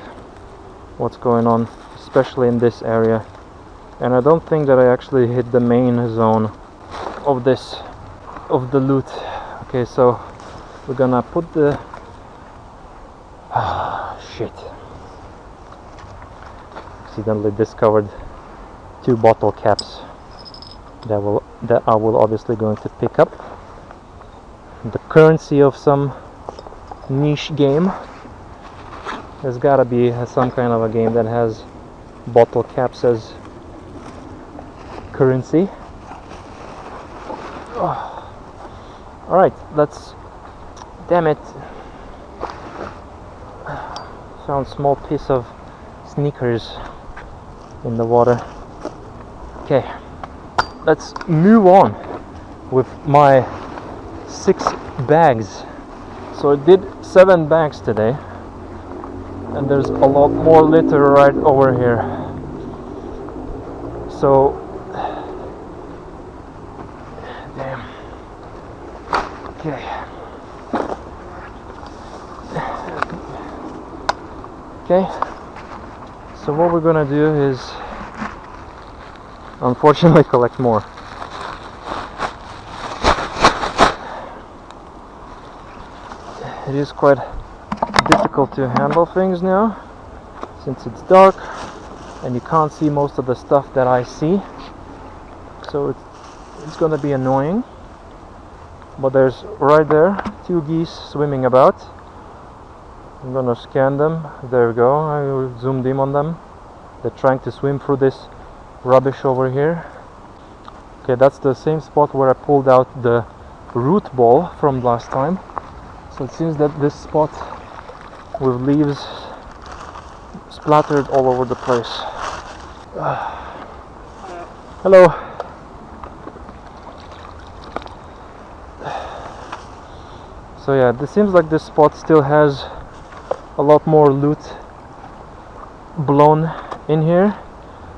what's going on, especially in this area. And I don't think that I actually hit the main zone of the loot. Okay, so we're gonna put the shit. Accidentally discovered 2 bottle caps that I will obviously going to pick up. The currency of some niche game. There's gotta be some kind of a game that has bottle caps as currency. Oh. Alright, let's... Damn it. Found small piece of sneakers in the water. Okay, let's move on with my 6 bags. So I did 7 bags today, and there's a lot more litter right over here. So, damn. Okay. Okay. So what we're gonna do is, unfortunately, collect more. It is quite difficult to handle things now, since it's dark and you can't see most of the stuff that I see, so it's gonna be annoying. But there's right there 2 geese swimming about. I'm gonna scan them. There we go, I zoomed in on them. They're trying to swim through this rubbish over here. Okay, that's the same spot where I pulled out the root ball from last time. So it seems that this spot with leaves splattered all over the place. Hello. So yeah, it seems like this spot still has a lot more loot blown in here.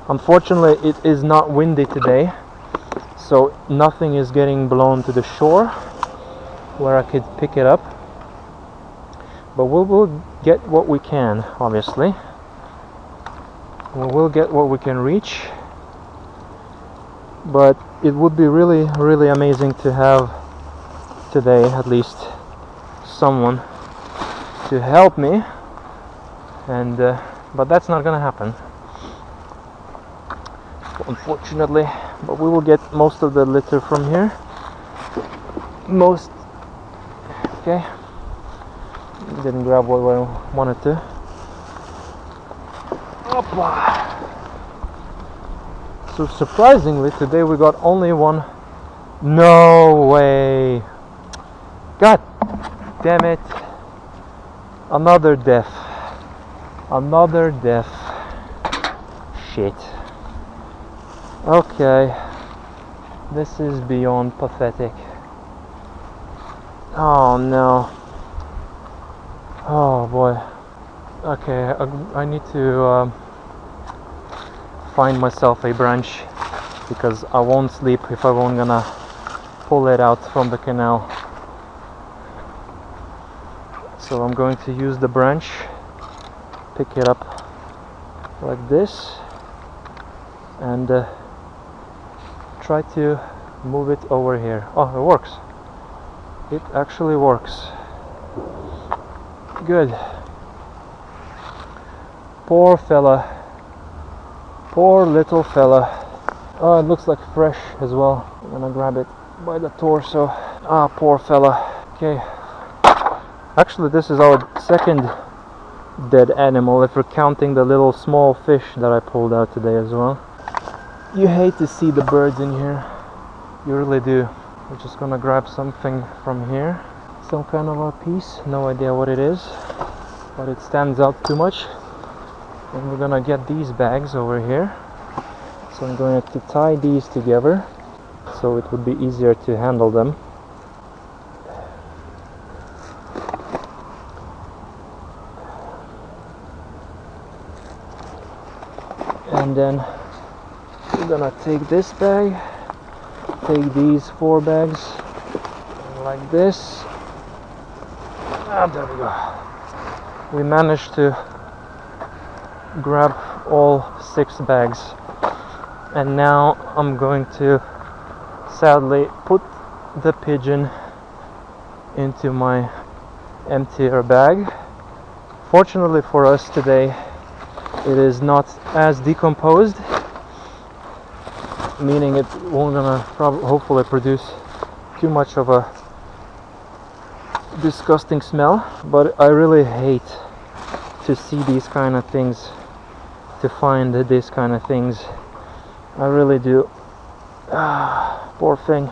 Unfortunately, it is not windy today, so nothing is getting blown to the shore where I could pick it up. But we will get what we can, obviously. We will get what we can reach. But it would be really amazing to have today at least someone to help me. And but that's not gonna happen, unfortunately. But we will get most of the litter from here. Okay. Didn't grab what I wanted to. Opa. So surprisingly, today we got only one. No way! God damn it! Another death. Another death. Shit. Okay. This is beyond pathetic. Oh no. Oh boy. Okay, I need to find myself a branch, because I won't sleep if I won't gonna pull it out from the canal. So I'm going to use the branch, pick it up like this, and try to move it over here. Oh, it works. It actually works. Good. Poor fella. Poor little fella. Oh, it looks like fresh as well. I'm gonna grab it by the torso. Ah, poor fella. Okay. Actually, this is our second dead animal, if we're counting the little small fish that I pulled out today as well. You hate to see the birds in here. You really do. We're just gonna grab something from here. Some kind of a piece. No idea what it is, but it stands out too much. And we're gonna get these bags over here. So I'm going to tie these together so it would be easier to handle them. And then we're gonna take this bag, take these 4 bags like this. And there we go. We managed to grab all 6 bags. And now I'm going to sadly put the pigeon into my emptier bag. Fortunately for us today, it is not as decomposed, meaning it won't gonna hopefully produce too much of a disgusting smell. But I really hate to see these kind of things, to find these kind of things. I really do. Poor thing.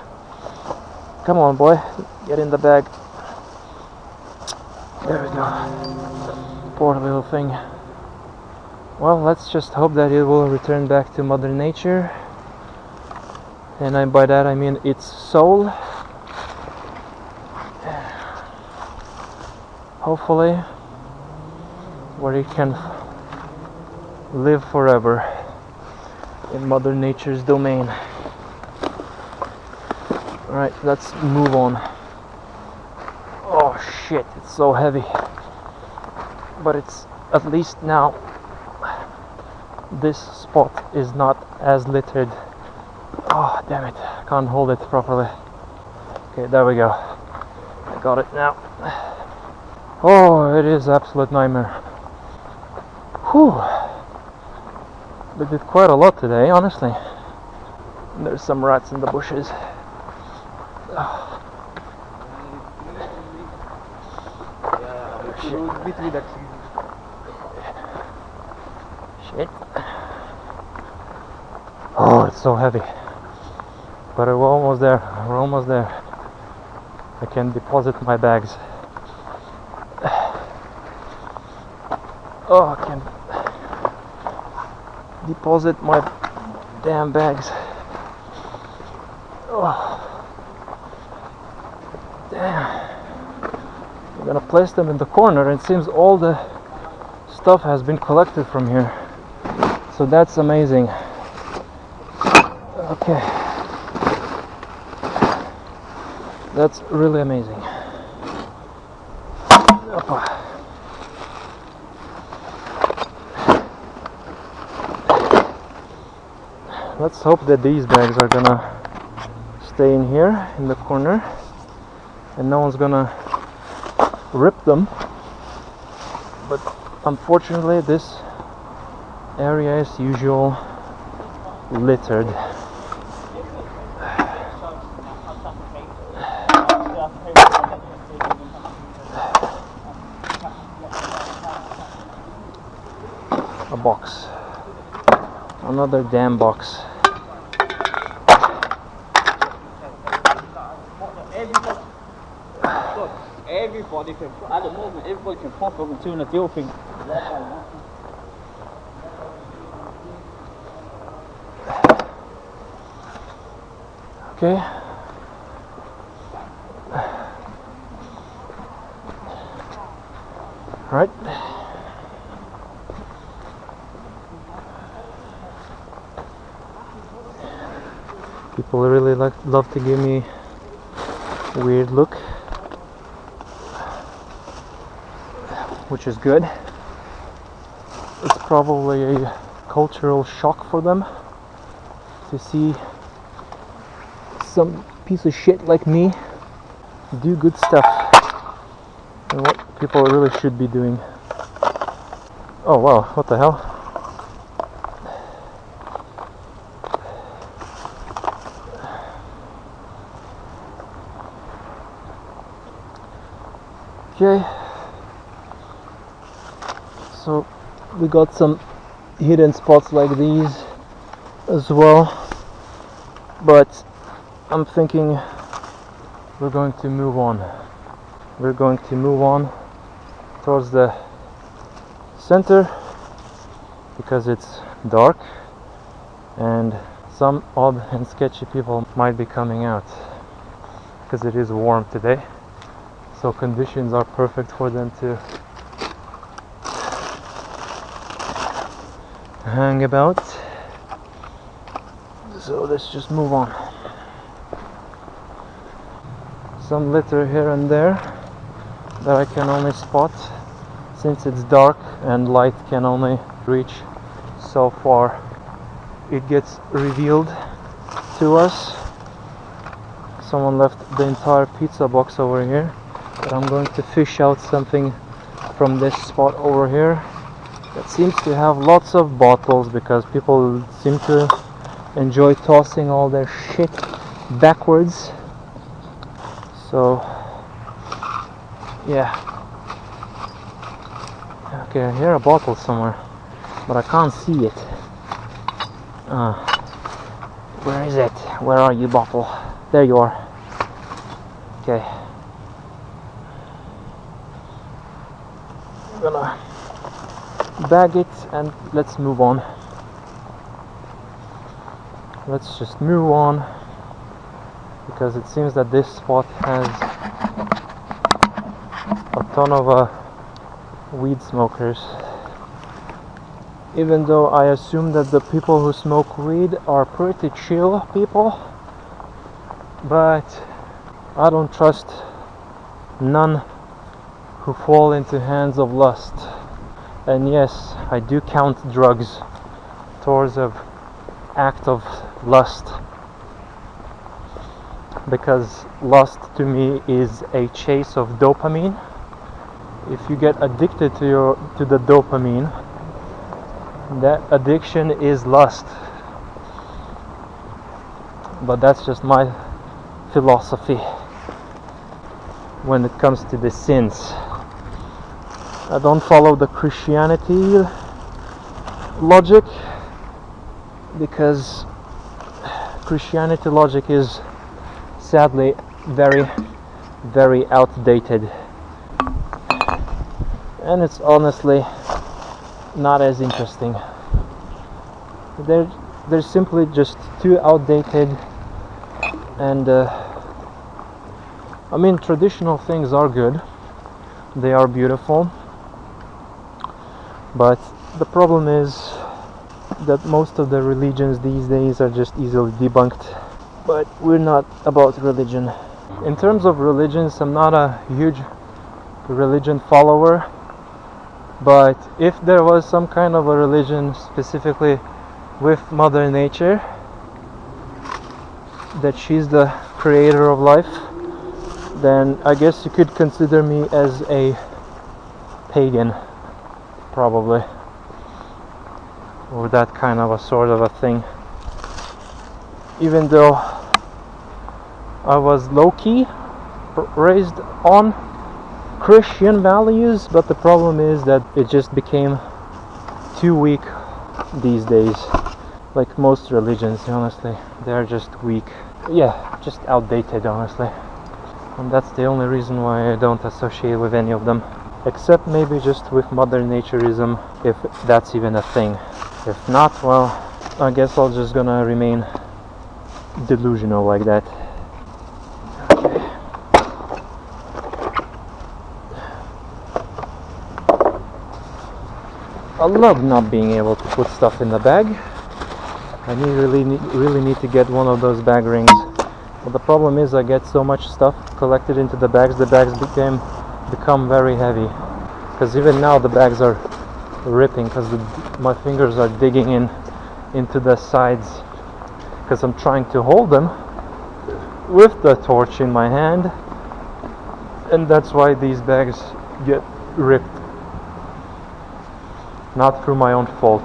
Come on, boy, get in the bag. There we go. Poor little thing. Well, let's just hope that it will return back to Mother Nature. And by that I mean its soul. Hopefully, where it can live forever in Mother Nature's domain. Alright, let's move on. Oh shit, it's so heavy. But it's at least now this spot is not as littered. Oh damn it, I can't hold it properly. Okay, there we go. I got it now. Oh, it is absolute nightmare. Whew. We did quite a lot today, honestly. There's some rats in the bushes. Shit. Oh, it's so heavy. But we're almost there. We're almost there. I can deposit my bags. Oh, I can deposit my damn bags. Oh, damn. I'm gonna place them in the corner, and it seems all the stuff has been collected from here. So that's amazing. Okay. That's really amazing. Opa. Let's hope that these bags are gonna stay in here in the corner and no one's gonna rip them. But unfortunately this area is usual littered. A box. Another damn box. Everybody can, at the moment, everybody can pop up and do a deal thing. Okay. Right. People really love to give me a weird look, which is good. It's probably a cultural shock for them to see some piece of shit like me do good stuff, and what people really should be doing. Oh wow, what the hell? Okay, so we got some hidden spots like these as well, but I'm thinking we're going to move on. We're going to move on towards the center because it's dark and some odd and sketchy people might be coming out because it is warm today, so conditions are perfect for them to hang about. So let's just move on. Some litter here and there that I can only spot since it's dark and light can only reach so far. It gets revealed to us. Someone left the entire pizza box over here, but I'm going to fish out something from this spot over here that seems to have lots of bottles because people seem to enjoy tossing all their shit backwards. So yeah, okay, I hear a bottle somewhere but I can't see it. Where is it? Where are you, bottle? There you are. Okay, I'm gonna bag it and let's move on. Let's just move on because it seems that this spot has a ton of weed smokers. Even though I assume that the people who smoke weed are pretty chill people, but I don't trust none who fall into hands of lust. And yes, I do count drugs towards an act of lust, because lust to me is a chase of dopamine. If you get addicted to the dopamine, that addiction is lust. But that's just my philosophy when it comes to the sins. I don't follow the Christianity logic because Christianity logic is sadly very, very outdated, and it's honestly not as interesting. They're simply just too outdated, and I mean, traditional things are good, they are beautiful, but the problem is that most of the religions these days are just easily debunked. But we're not about religion. In terms of religions, I'm not a huge religion follower, but if there was some kind of a religion specifically with Mother Nature, that she's the creator of life, then I guess you could consider me as a pagan, probably, or that kind of a sort of a thing. Even though I was low-key raised on Christian values, but the problem is that it just became too weak these days. Like most religions, honestly, they're just weak. Yeah, just outdated, honestly. And that's the only reason why I don't associate with any of them. Except maybe just with Mother Naturism, if that's even a thing. If not, well, I guess I'll just gonna remain delusional like that. Okay. I love not being able to put stuff in the bag. I really need to get one of those bag rings. But the problem is I get so much stuff collected into the bags become very heavy. Because even now the bags are ripping because my fingers are digging into the sides. Because I'm trying to hold them with the torch in my hand, and that's why these bags get ripped. Not through my own fault.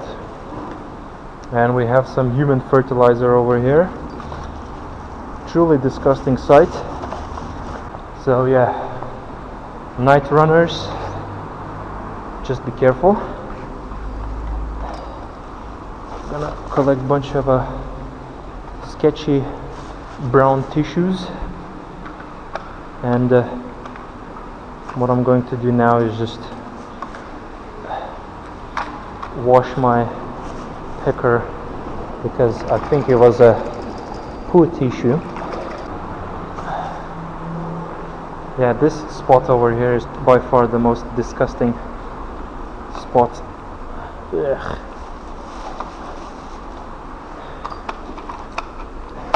And we have some human fertilizer over here. Truly disgusting sight. So yeah, night runners, just be careful. Gonna collect a bunch of sketchy brown tissues, and what I'm going to do now is just wash my picker, because I think it was a poo tissue. Yeah, this spot over here is by far the most disgusting spot. Ugh.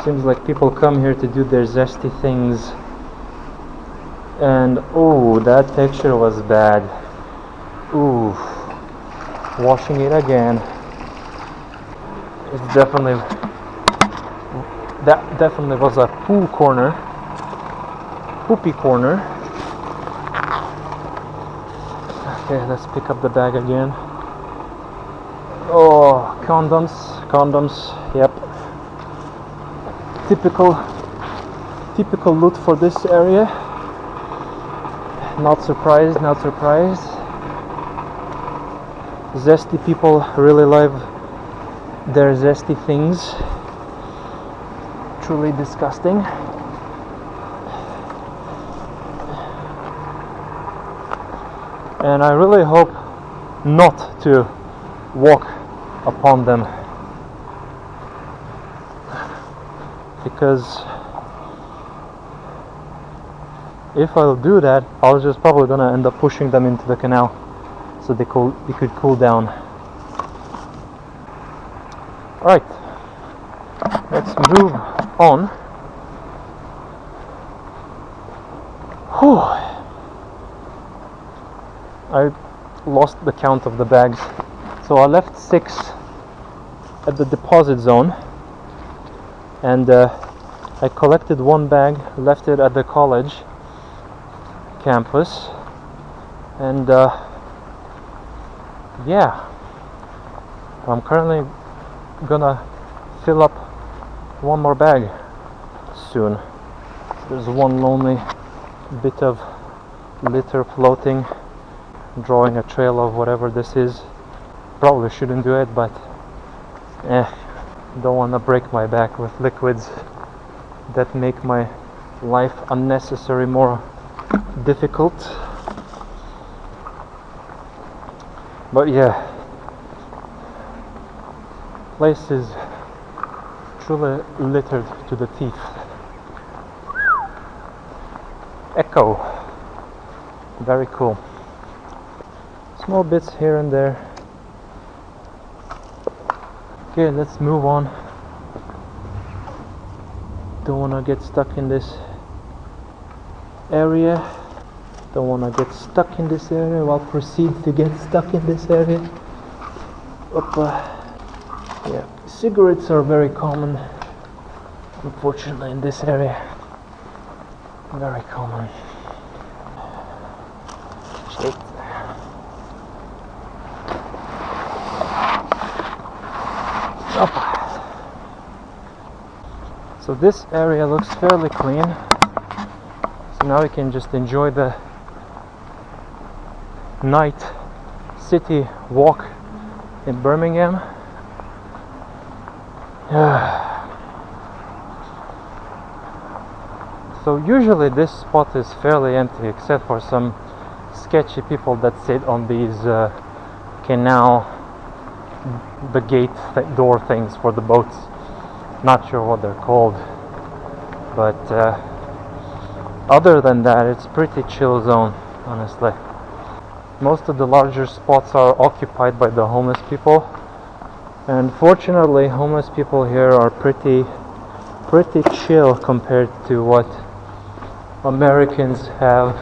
Seems like people come here to do their zesty things, and oh, that texture was bad. Ooh, washing it again. It's definitely, that definitely was a poo corner. Poopy corner. Okay, let's pick up the bag again. Oh, condoms, yep. Typical loot for this area. Not surprised. Zesty people really love their zesty things. Truly disgusting. And I really hope not to walk upon them, because if I'll do that, I'll just probably gonna end up pushing them into the canal so they could cool down. Alright, let's move on. Whew. I lost the count of the bags, so I left 6 at the deposit zone, and I collected 1 bag, left it at the college campus, and yeah, I'm currently gonna fill up 1 more bag soon. There's 1 lonely bit of litter floating, drawing a trail of whatever this is. Probably shouldn't do it, but don't want to break my back with liquids that make my life unnecessary more difficult. But yeah, place is truly littered to the teeth. Echo, very cool. Small bits here and there. Okay, let's move on. Don't want to get stuck in this area. Don't want to get stuck in this area. I'll proceed to get stuck in this area. Yeah, cigarettes are very common, unfortunately, in this area. Very common. Shit. So this area looks fairly clean, so now we can just enjoy the night city walk in Birmingham. So usually this spot is fairly empty, except for some sketchy people that sit on these canal, the gate door things for the boats. Not sure what they're called, but other than that, it's pretty chill zone, honestly. Most of the larger spots are occupied by the homeless people, and fortunately homeless people here are pretty chill compared to what Americans have.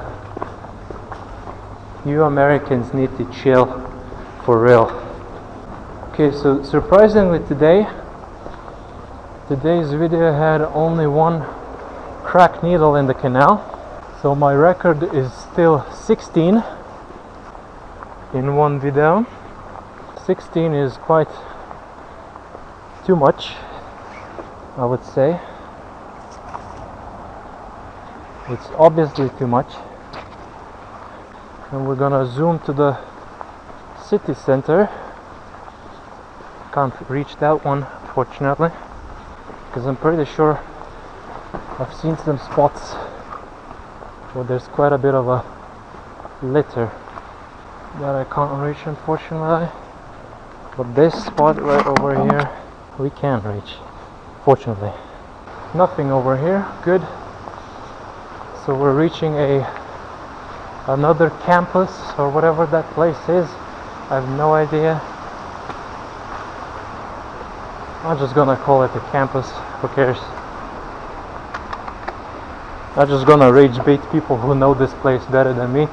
You Americans need to chill for real. Okay, so surprisingly today's video had only 1 cracked needle in the canal, so my record is still 16 in 1 video. 16 is quite too much, I would say. It's obviously too much. And we're gonna zoom to the city center. can't reach that one, fortunately, because I'm pretty sure I've seen some spots where there's quite a bit of a litter that I can't reach, unfortunately. But this spot right over here we can reach, fortunately. Nothing over here, good. So we're reaching another campus or whatever that place is. I have no idea. I'm just gonna call it a campus, who cares? I'm just gonna rage bait people who know this place better than me.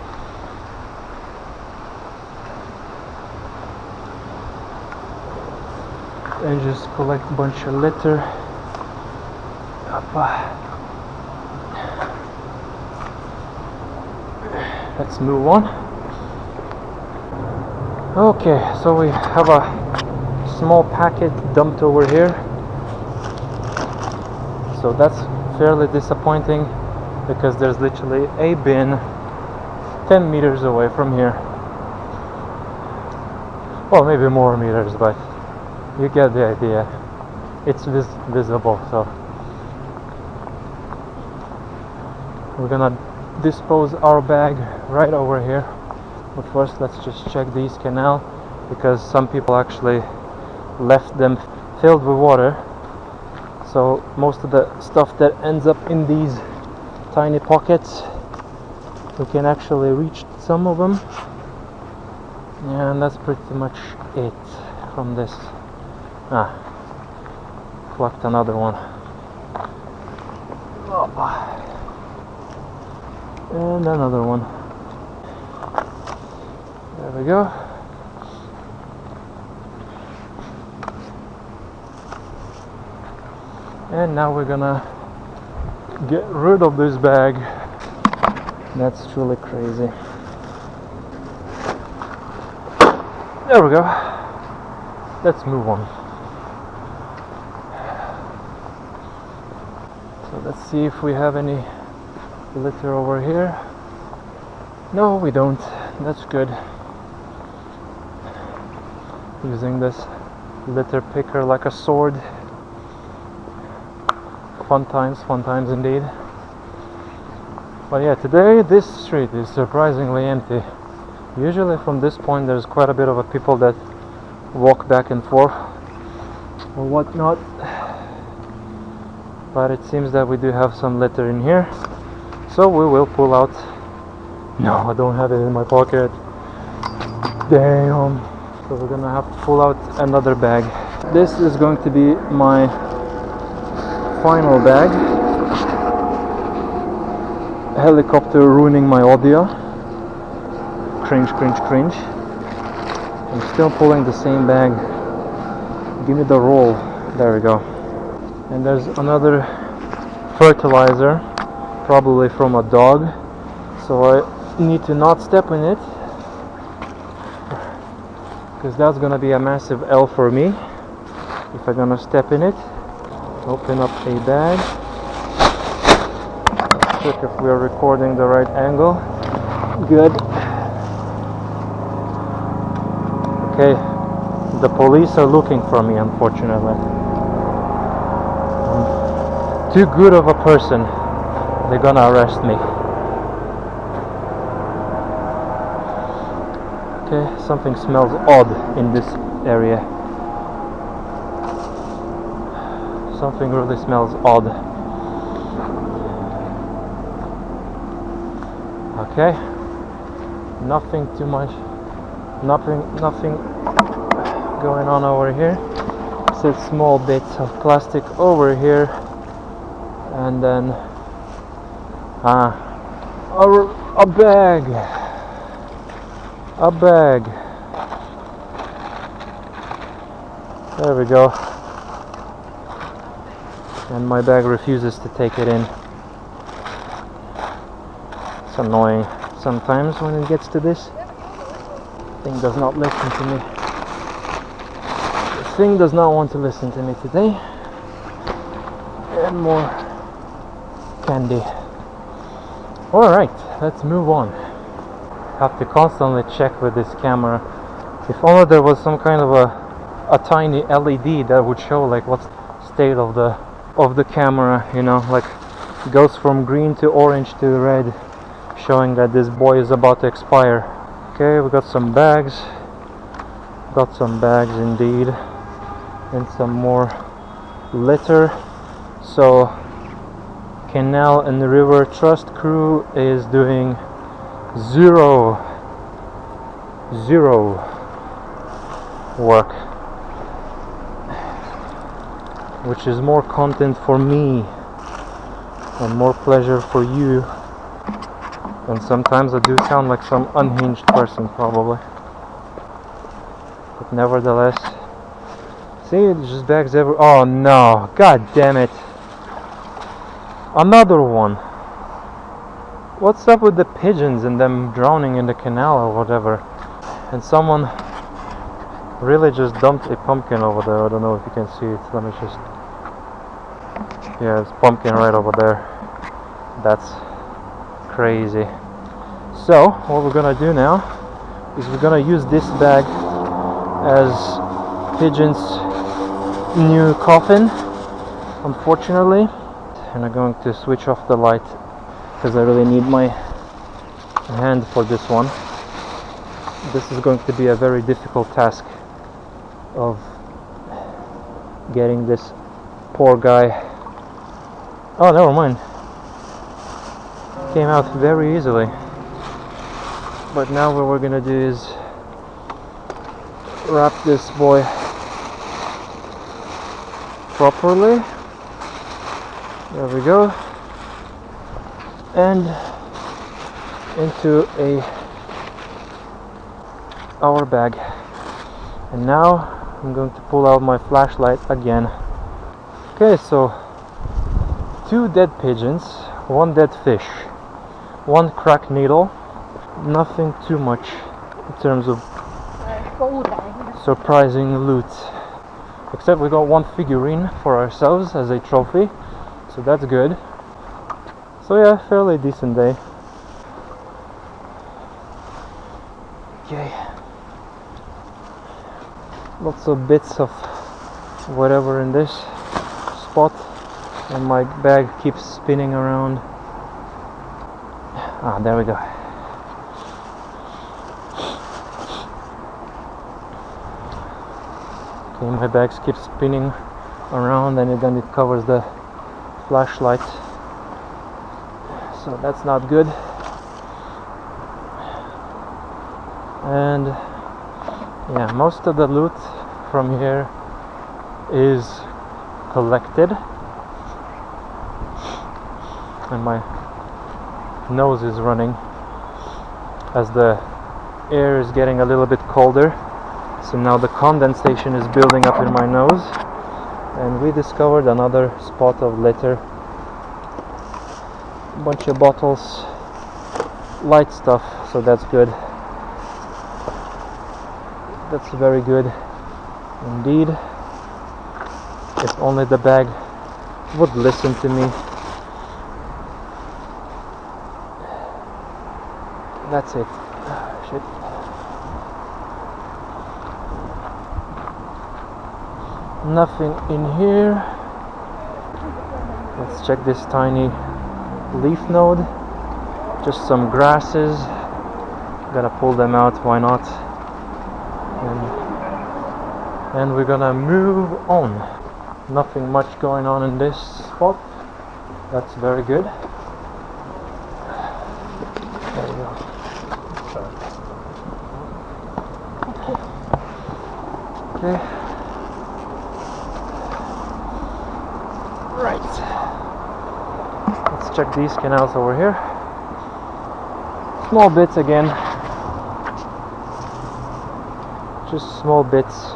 And just collect a bunch of litter. Let's move on. Okay, so we have a small packet dumped over here. So that's fairly disappointing because there's literally a bin 10 meters away from here. Well, maybe more meters, but you get the idea. It's visible, so we're gonna dispose our bag right over here. But first let's just check these canal, because some people actually left them filled with water. So most of the stuff that ends up in these tiny pockets, we can actually reach some of them. And that's pretty much it from this. Plucked another one. And another one. There we go. And now we're gonna get rid of this bag. That's truly crazy. There we go. Let's move on. So let's see if we have any litter over here. No, we don't. That's good. Using this litter picker like a sword. Fun times indeed. But yeah, today this street is surprisingly empty. Usually from this point there's quite a bit of people that walk back and forth or whatnot. But it seems that we do have some litter in here. So we will pull out. No, I don't have it in my pocket. Damn. So we're gonna have to pull out another bag. This is going to be my final bag. Helicopter ruining my audio. Cringe. I'm still pulling the same bag. Give me the roll. There we go. And there's another fertilizer, probably from a dog. So I need to not step in it, because that's gonna be a massive L for me if I'm gonna step in it. Open up a bag. Check if we are recording the right angle. Good. Okay, the police are looking for me, unfortunately. I'm too good of a person. They're gonna arrest me. Okay, something smells odd in this area. Something really smells odd. Okay, nothing too much. Nothing going on over here. Just small bits of plastic over here, and then a bag. There we go. And my bag refuses to take it in. It's annoying sometimes when it gets to this. Thing does not listen to me. The thing does not want to listen to me today. And more candy. Alright, let's move on. Have to constantly check with this camera. If only there was some kind of a a tiny LED that would show like what's the state of the camera, you know, like it goes from green to orange to red, showing that this boy is about to expire. Okay, we got some bags. Got some bags indeed, and some more litter. So Canal and the River Trust crew is doing zero work, which is more content for me and more pleasure for you. And sometimes I do sound like some unhinged person, probably, but nevertheless. See, it's just bags everywhere. Oh no, god damn it, another one. What's up with the pigeons and them drowning in the canal or whatever? And someone really just dumped a pumpkin over there. I don't know if you can see it. Let me just... Yeah, it's pumpkin right over there. That's crazy. So, what we're gonna do now is we're gonna use this bag as pigeon's new coffin, unfortunately. And I'm going to switch off the light because I really need my hand for this one. This is going to be a very difficult task of getting this poor guy... Oh, never mind. Came out very easily. But now what we're gonna do is wrap this boy properly. There we go. And into our bag. And now I'm going to pull out my flashlight again. Okay, so 2 dead pigeons, 1 dead fish, 1 cracked needle. Nothing too much in terms of surprising loot, except we got 1 figurine for ourselves as a trophy, so that's good. So yeah, fairly decent day. Okay, lots of bits of whatever in this spot, and my bag keeps spinning around. Ah, there we go. Okay, my bag keeps spinning around, and then it covers the flashlight, so that's not good. And yeah, most of the loot from here is collected, and my nose is running as the air is getting a little bit colder, so now the condensation is building up in my nose. And we discovered another spot of litter, a bunch of bottles, light stuff, so that's good. That's very good indeed. If only the bag would listen to me. That's it. Shit. Nothing in here. Let's check this tiny leaf node. Just some grasses. Gonna pull them out, why not? And we're gonna move on. Nothing much going on in this spot. That's very good. There we go. Okay. Right. Let's check these canals over here. Small bits again. Just small bits.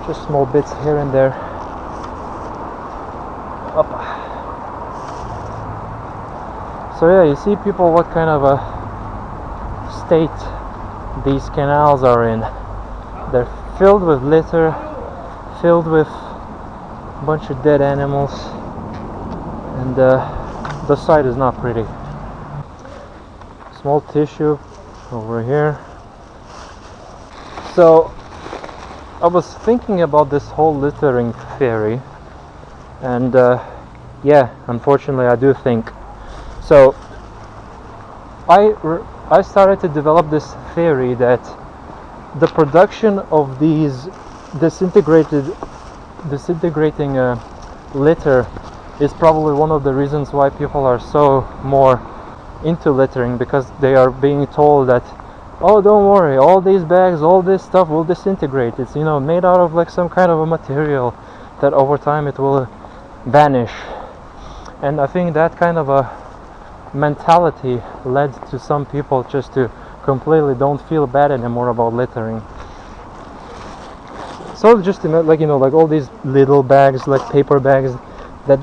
Just small bits here and there. Up. So yeah, you see, people, what kind of a state these canals are in. They're filled with litter, filled with a bunch of dead animals, and the side is not pretty. Small tissue over here. So I was thinking about this whole littering theory, and yeah, unfortunately I do think so. I started to develop this theory that the production of these disintegrating litter is probably one of the reasons why people are so more into littering, because they are being told that, oh, don't worry, all these bags, all this stuff will disintegrate. It's, you know, made out of like some kind of a material that over time it will vanish. And I think that kind of a mentality led to some people just to completely don't feel bad anymore about littering. So just like, you know, like all these little bags, like paper bags, that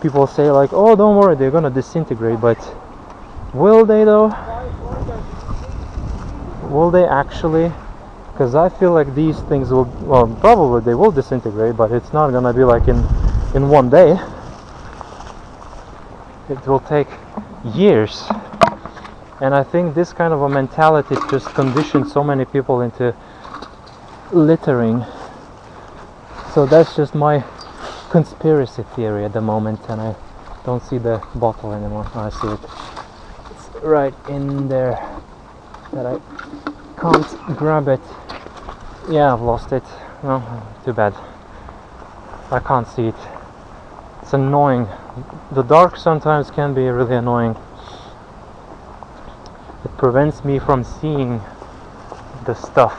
people say like, oh, don't worry, they're gonna disintegrate, but will they though? Will they actually? Because I feel like these things will, well, probably they will disintegrate, but it's not gonna be like in one day. It will take years. And I think this kind of a mentality just conditions so many people into littering. So that's just my conspiracy theory at the moment, and I don't see the bottle anymore. Oh, I see it. It's right in there that I can't grab it. Yeah, I've lost it. No, too bad. I can't see it. It's annoying. The dark sometimes can be really annoying. It prevents me from seeing the stuff.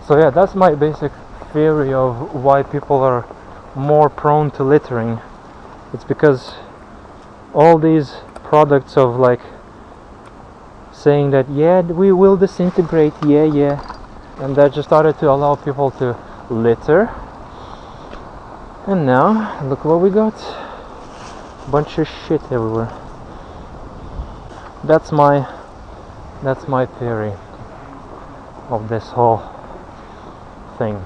So yeah, that's my basic theory of why people are more prone to littering. It's because all these products of like saying that, yeah, we will disintegrate, yeah, and that just started to allow people to litter. And now look what we got. Bunch of shit everywhere. That's my theory of this whole thing.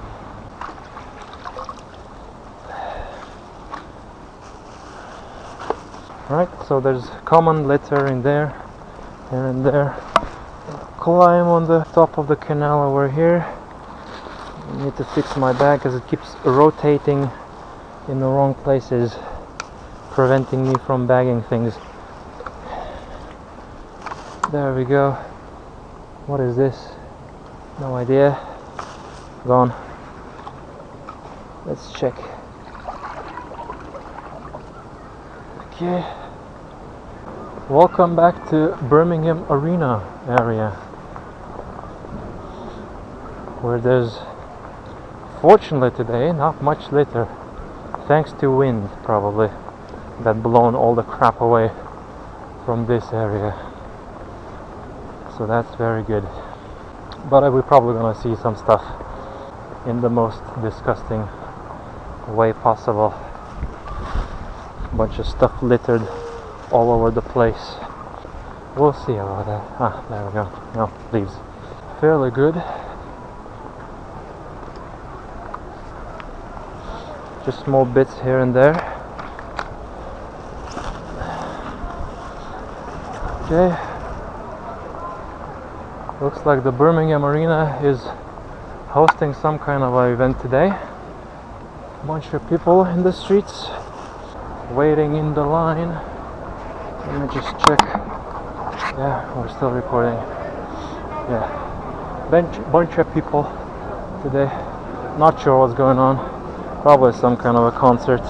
Right, so there's common litter in there, here and there. Climb on the top of the canal over here. I need to fix my bag because it keeps rotating in the wrong places, preventing me from bagging things. There we go. What is this? No idea. Gone. Let's check. Okay. Welcome back to Birmingham Arena area, where there's, fortunately today, not much litter, thanks to wind probably, that blown all the crap away from this area. So that's very good. But we're probably gonna see some stuff in the most disgusting way possible. Bunch of stuff littered all over the place. We'll see about that. Ah, there we go. No, leaves. Fairly good. Just small bits here and there. Okay. Looks like the Birmingham Arena is hosting some kind of an event today. Bunch of people in the streets waiting in the line. Let me just check. Yeah, we're still recording. Yeah, bunch of people today. Not sure what's going on. Probably some kind of a concert.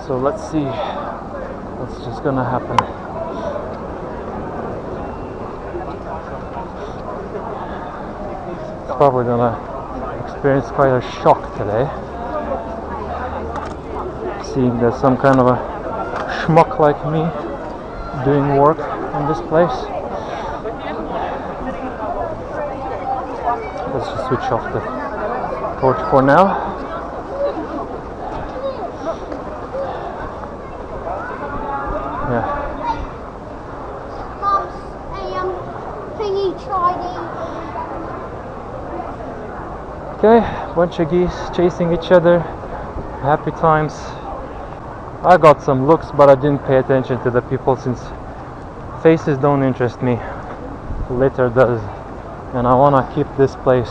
So let's see what's just gonna happen. Probably gonna experience quite a shock today, seeing there's some kind of a schmuck like me doing work in this place. Let's just switch off the torch for now. Yeah. Mom's thingy triding. Okay, bunch of geese chasing each other. Happy times. I got some looks, but I didn't pay attention to the people since faces don't interest me. Litter does, and I want to keep this place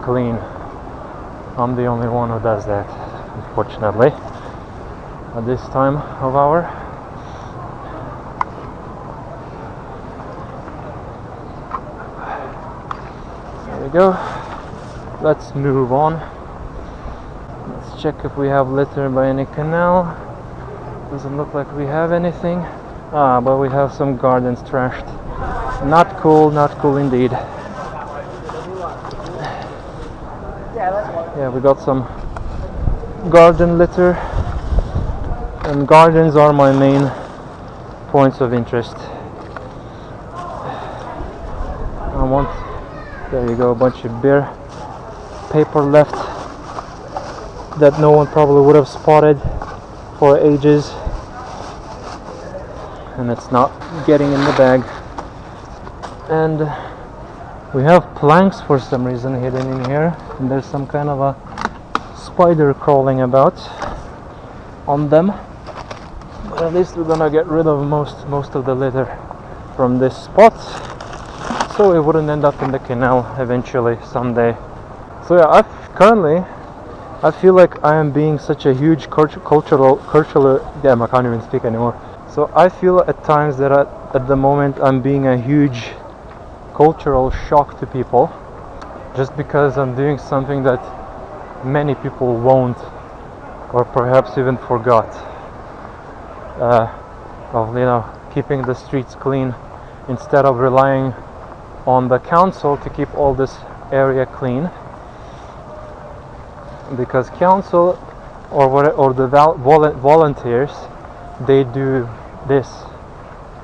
clean. I'm the only one who does that, unfortunately, at this time of hour. There we go. Let's move on. Let's check if we have litter by any canal. Doesn't look like we have anything. But we have some gardens trashed. Not cool indeed. Yeah, we got some garden litter, and gardens are my main points of interest. There you go, a bunch of beer paper left that no one probably would have spotted for ages, and it's not getting in the bag. And we have planks for some reason hidden in here, and there's some kind of a spider crawling about on them. But at least we're gonna get rid of most of the litter from this spot, so it wouldn't end up in the canal eventually someday. So yeah, I feel like I am being such a huge cultural damn, I can't even speak anymore. So I feel at times that at the moment I'm being a huge cultural shock to people, just because I'm doing something that many people won't, or perhaps even forgot, of keeping the streets clean instead of relying on the council to keep all this area clean, because council or the volunteers, they do this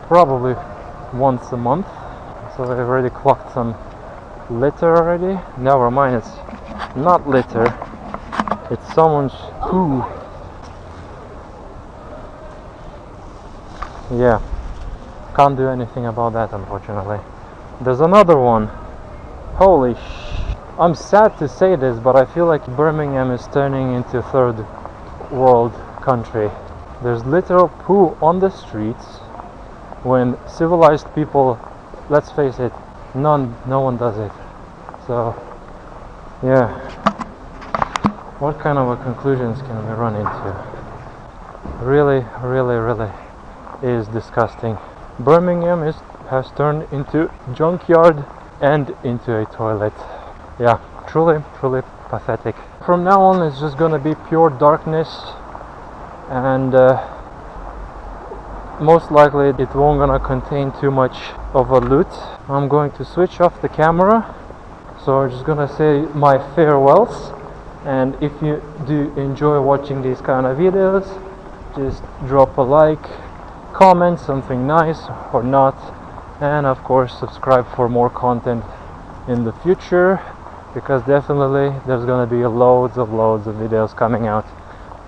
probably once a month. So I've already clocked some litter already. Never mind, it's not litter, it's someone's poo. Yeah, can't do anything about that, unfortunately. There's another one. Holy I'm sad to say this, but I feel like Birmingham is turning into a third world country. There's literal poo on the streets when civilized people, let's face it, no one does it. So yeah, what kind of conclusions can we run into? Really is disgusting. Birmingham has turned into junkyard and into a toilet. Yeah, truly pathetic. From now on it's just gonna be pure darkness, and most likely it won't gonna contain too much of a loot. I'm going to switch off the camera, so I'm just gonna say my farewells. And if you do enjoy watching these kind of videos, just drop a like, comment something nice or not, and of course subscribe for more content in the future, because definitely there's gonna be loads of videos coming out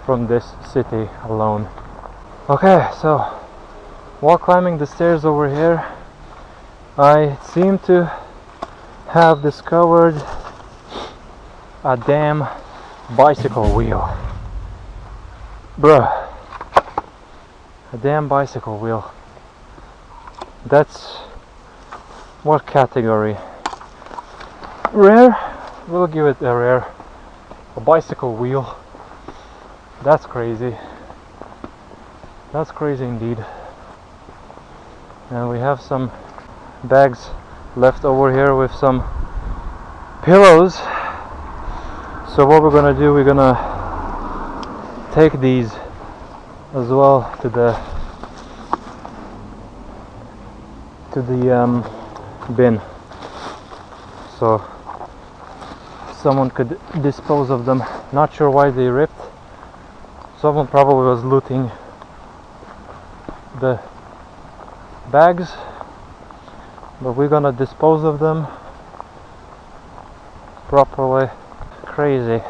from this city alone. Okay, so while climbing the stairs over here, I seem to have discovered a damn bicycle wheel. Bruh, a damn bicycle wheel. That's what category? Rare? We'll give it a rare. A bicycle wheel. That's crazy. That's crazy indeed. And we have some bags left over here with some pillows. So what we're gonna do, we're gonna take these as well to the bin, so someone could dispose of them. Not sure why they ripped. Someone probably was looting the bags, but we're gonna dispose of them properly. Crazy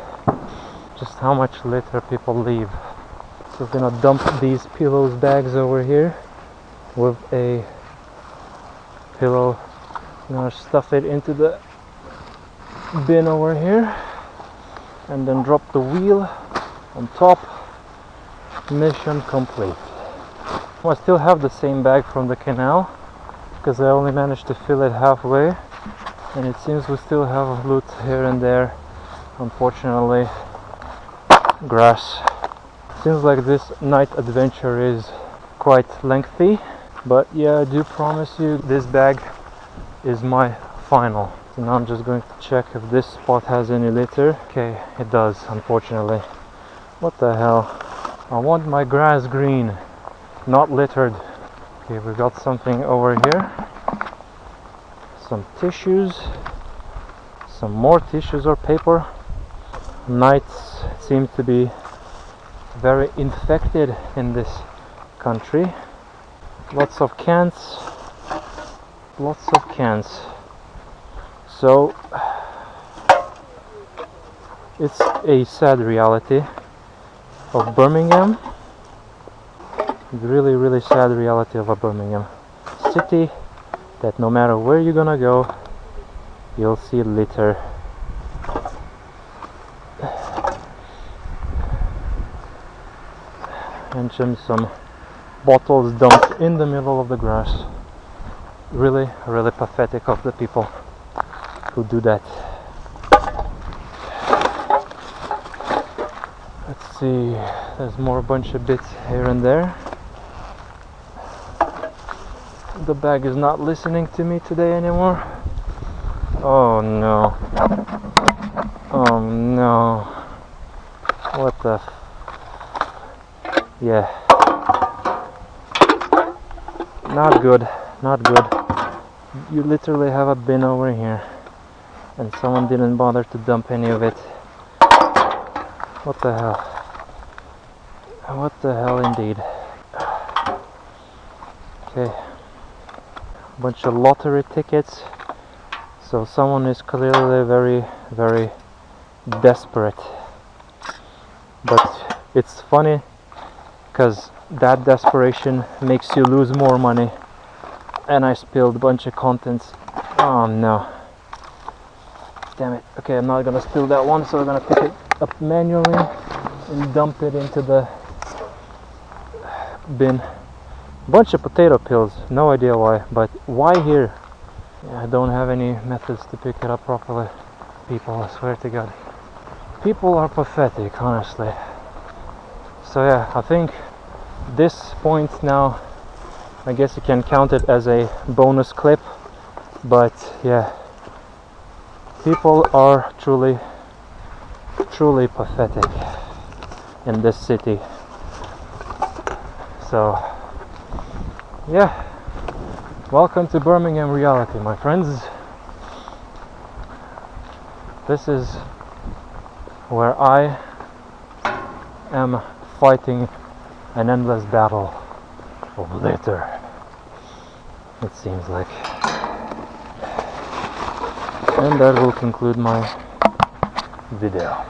just how much litter people leave. So we're gonna dump these pillows bags over here with a pillow. I'm gonna stuff it into the bin over here and then drop the wheel on top, Mission complete. I still have the same bag from the canal because I only managed to fill it halfway, and it seems we still have loot here and there. Unfortunately, grass. Seems like this night adventure is quite lengthy, but yeah, I do promise you this bag is my final. So now I'm just going to check if this spot has any litter. Okay, it does, unfortunately. What the hell? I want my grass green, not littered. Okay, we got something over here. Some tissues. Some more tissues or paper. Nights seem to be very infected in this country. Lots of cans. Lots of cans. So it's a sad reality of Birmingham. Really, really sad reality of a Birmingham city, that no matter where you're gonna go, you'll see litter. And some bottles dumped in the middle of the grass. Really, really pathetic of the people who do that. Let's see, there's more bunch of bits here and there. The bag is not listening to me today anymore. Oh no. Oh no. What the yeah. Not good, not good. You literally have a bin over here and someone didn't bother to dump any of it. What the hell? What the hell indeed. Okay. Bunch of lottery tickets. So someone is clearly very, very desperate. But it's funny because that desperation makes you lose more money. And I spilled a bunch of contents. Oh no. Damn it. Okay, I'm not gonna spill that one, so I'm gonna pick it up manually and dump it into the bin. Bunch of potato peels, no idea why, but why here? Yeah, I don't have any methods to pick it up properly. People, I swear to God. People are pathetic, honestly. So yeah, I think this point now, I guess you can count it as a bonus clip, but yeah, people are truly pathetic in this city. So yeah, welcome to Birmingham reality, my friends. This is where I am fighting an endless battle of litter, it seems like. And that will conclude my video.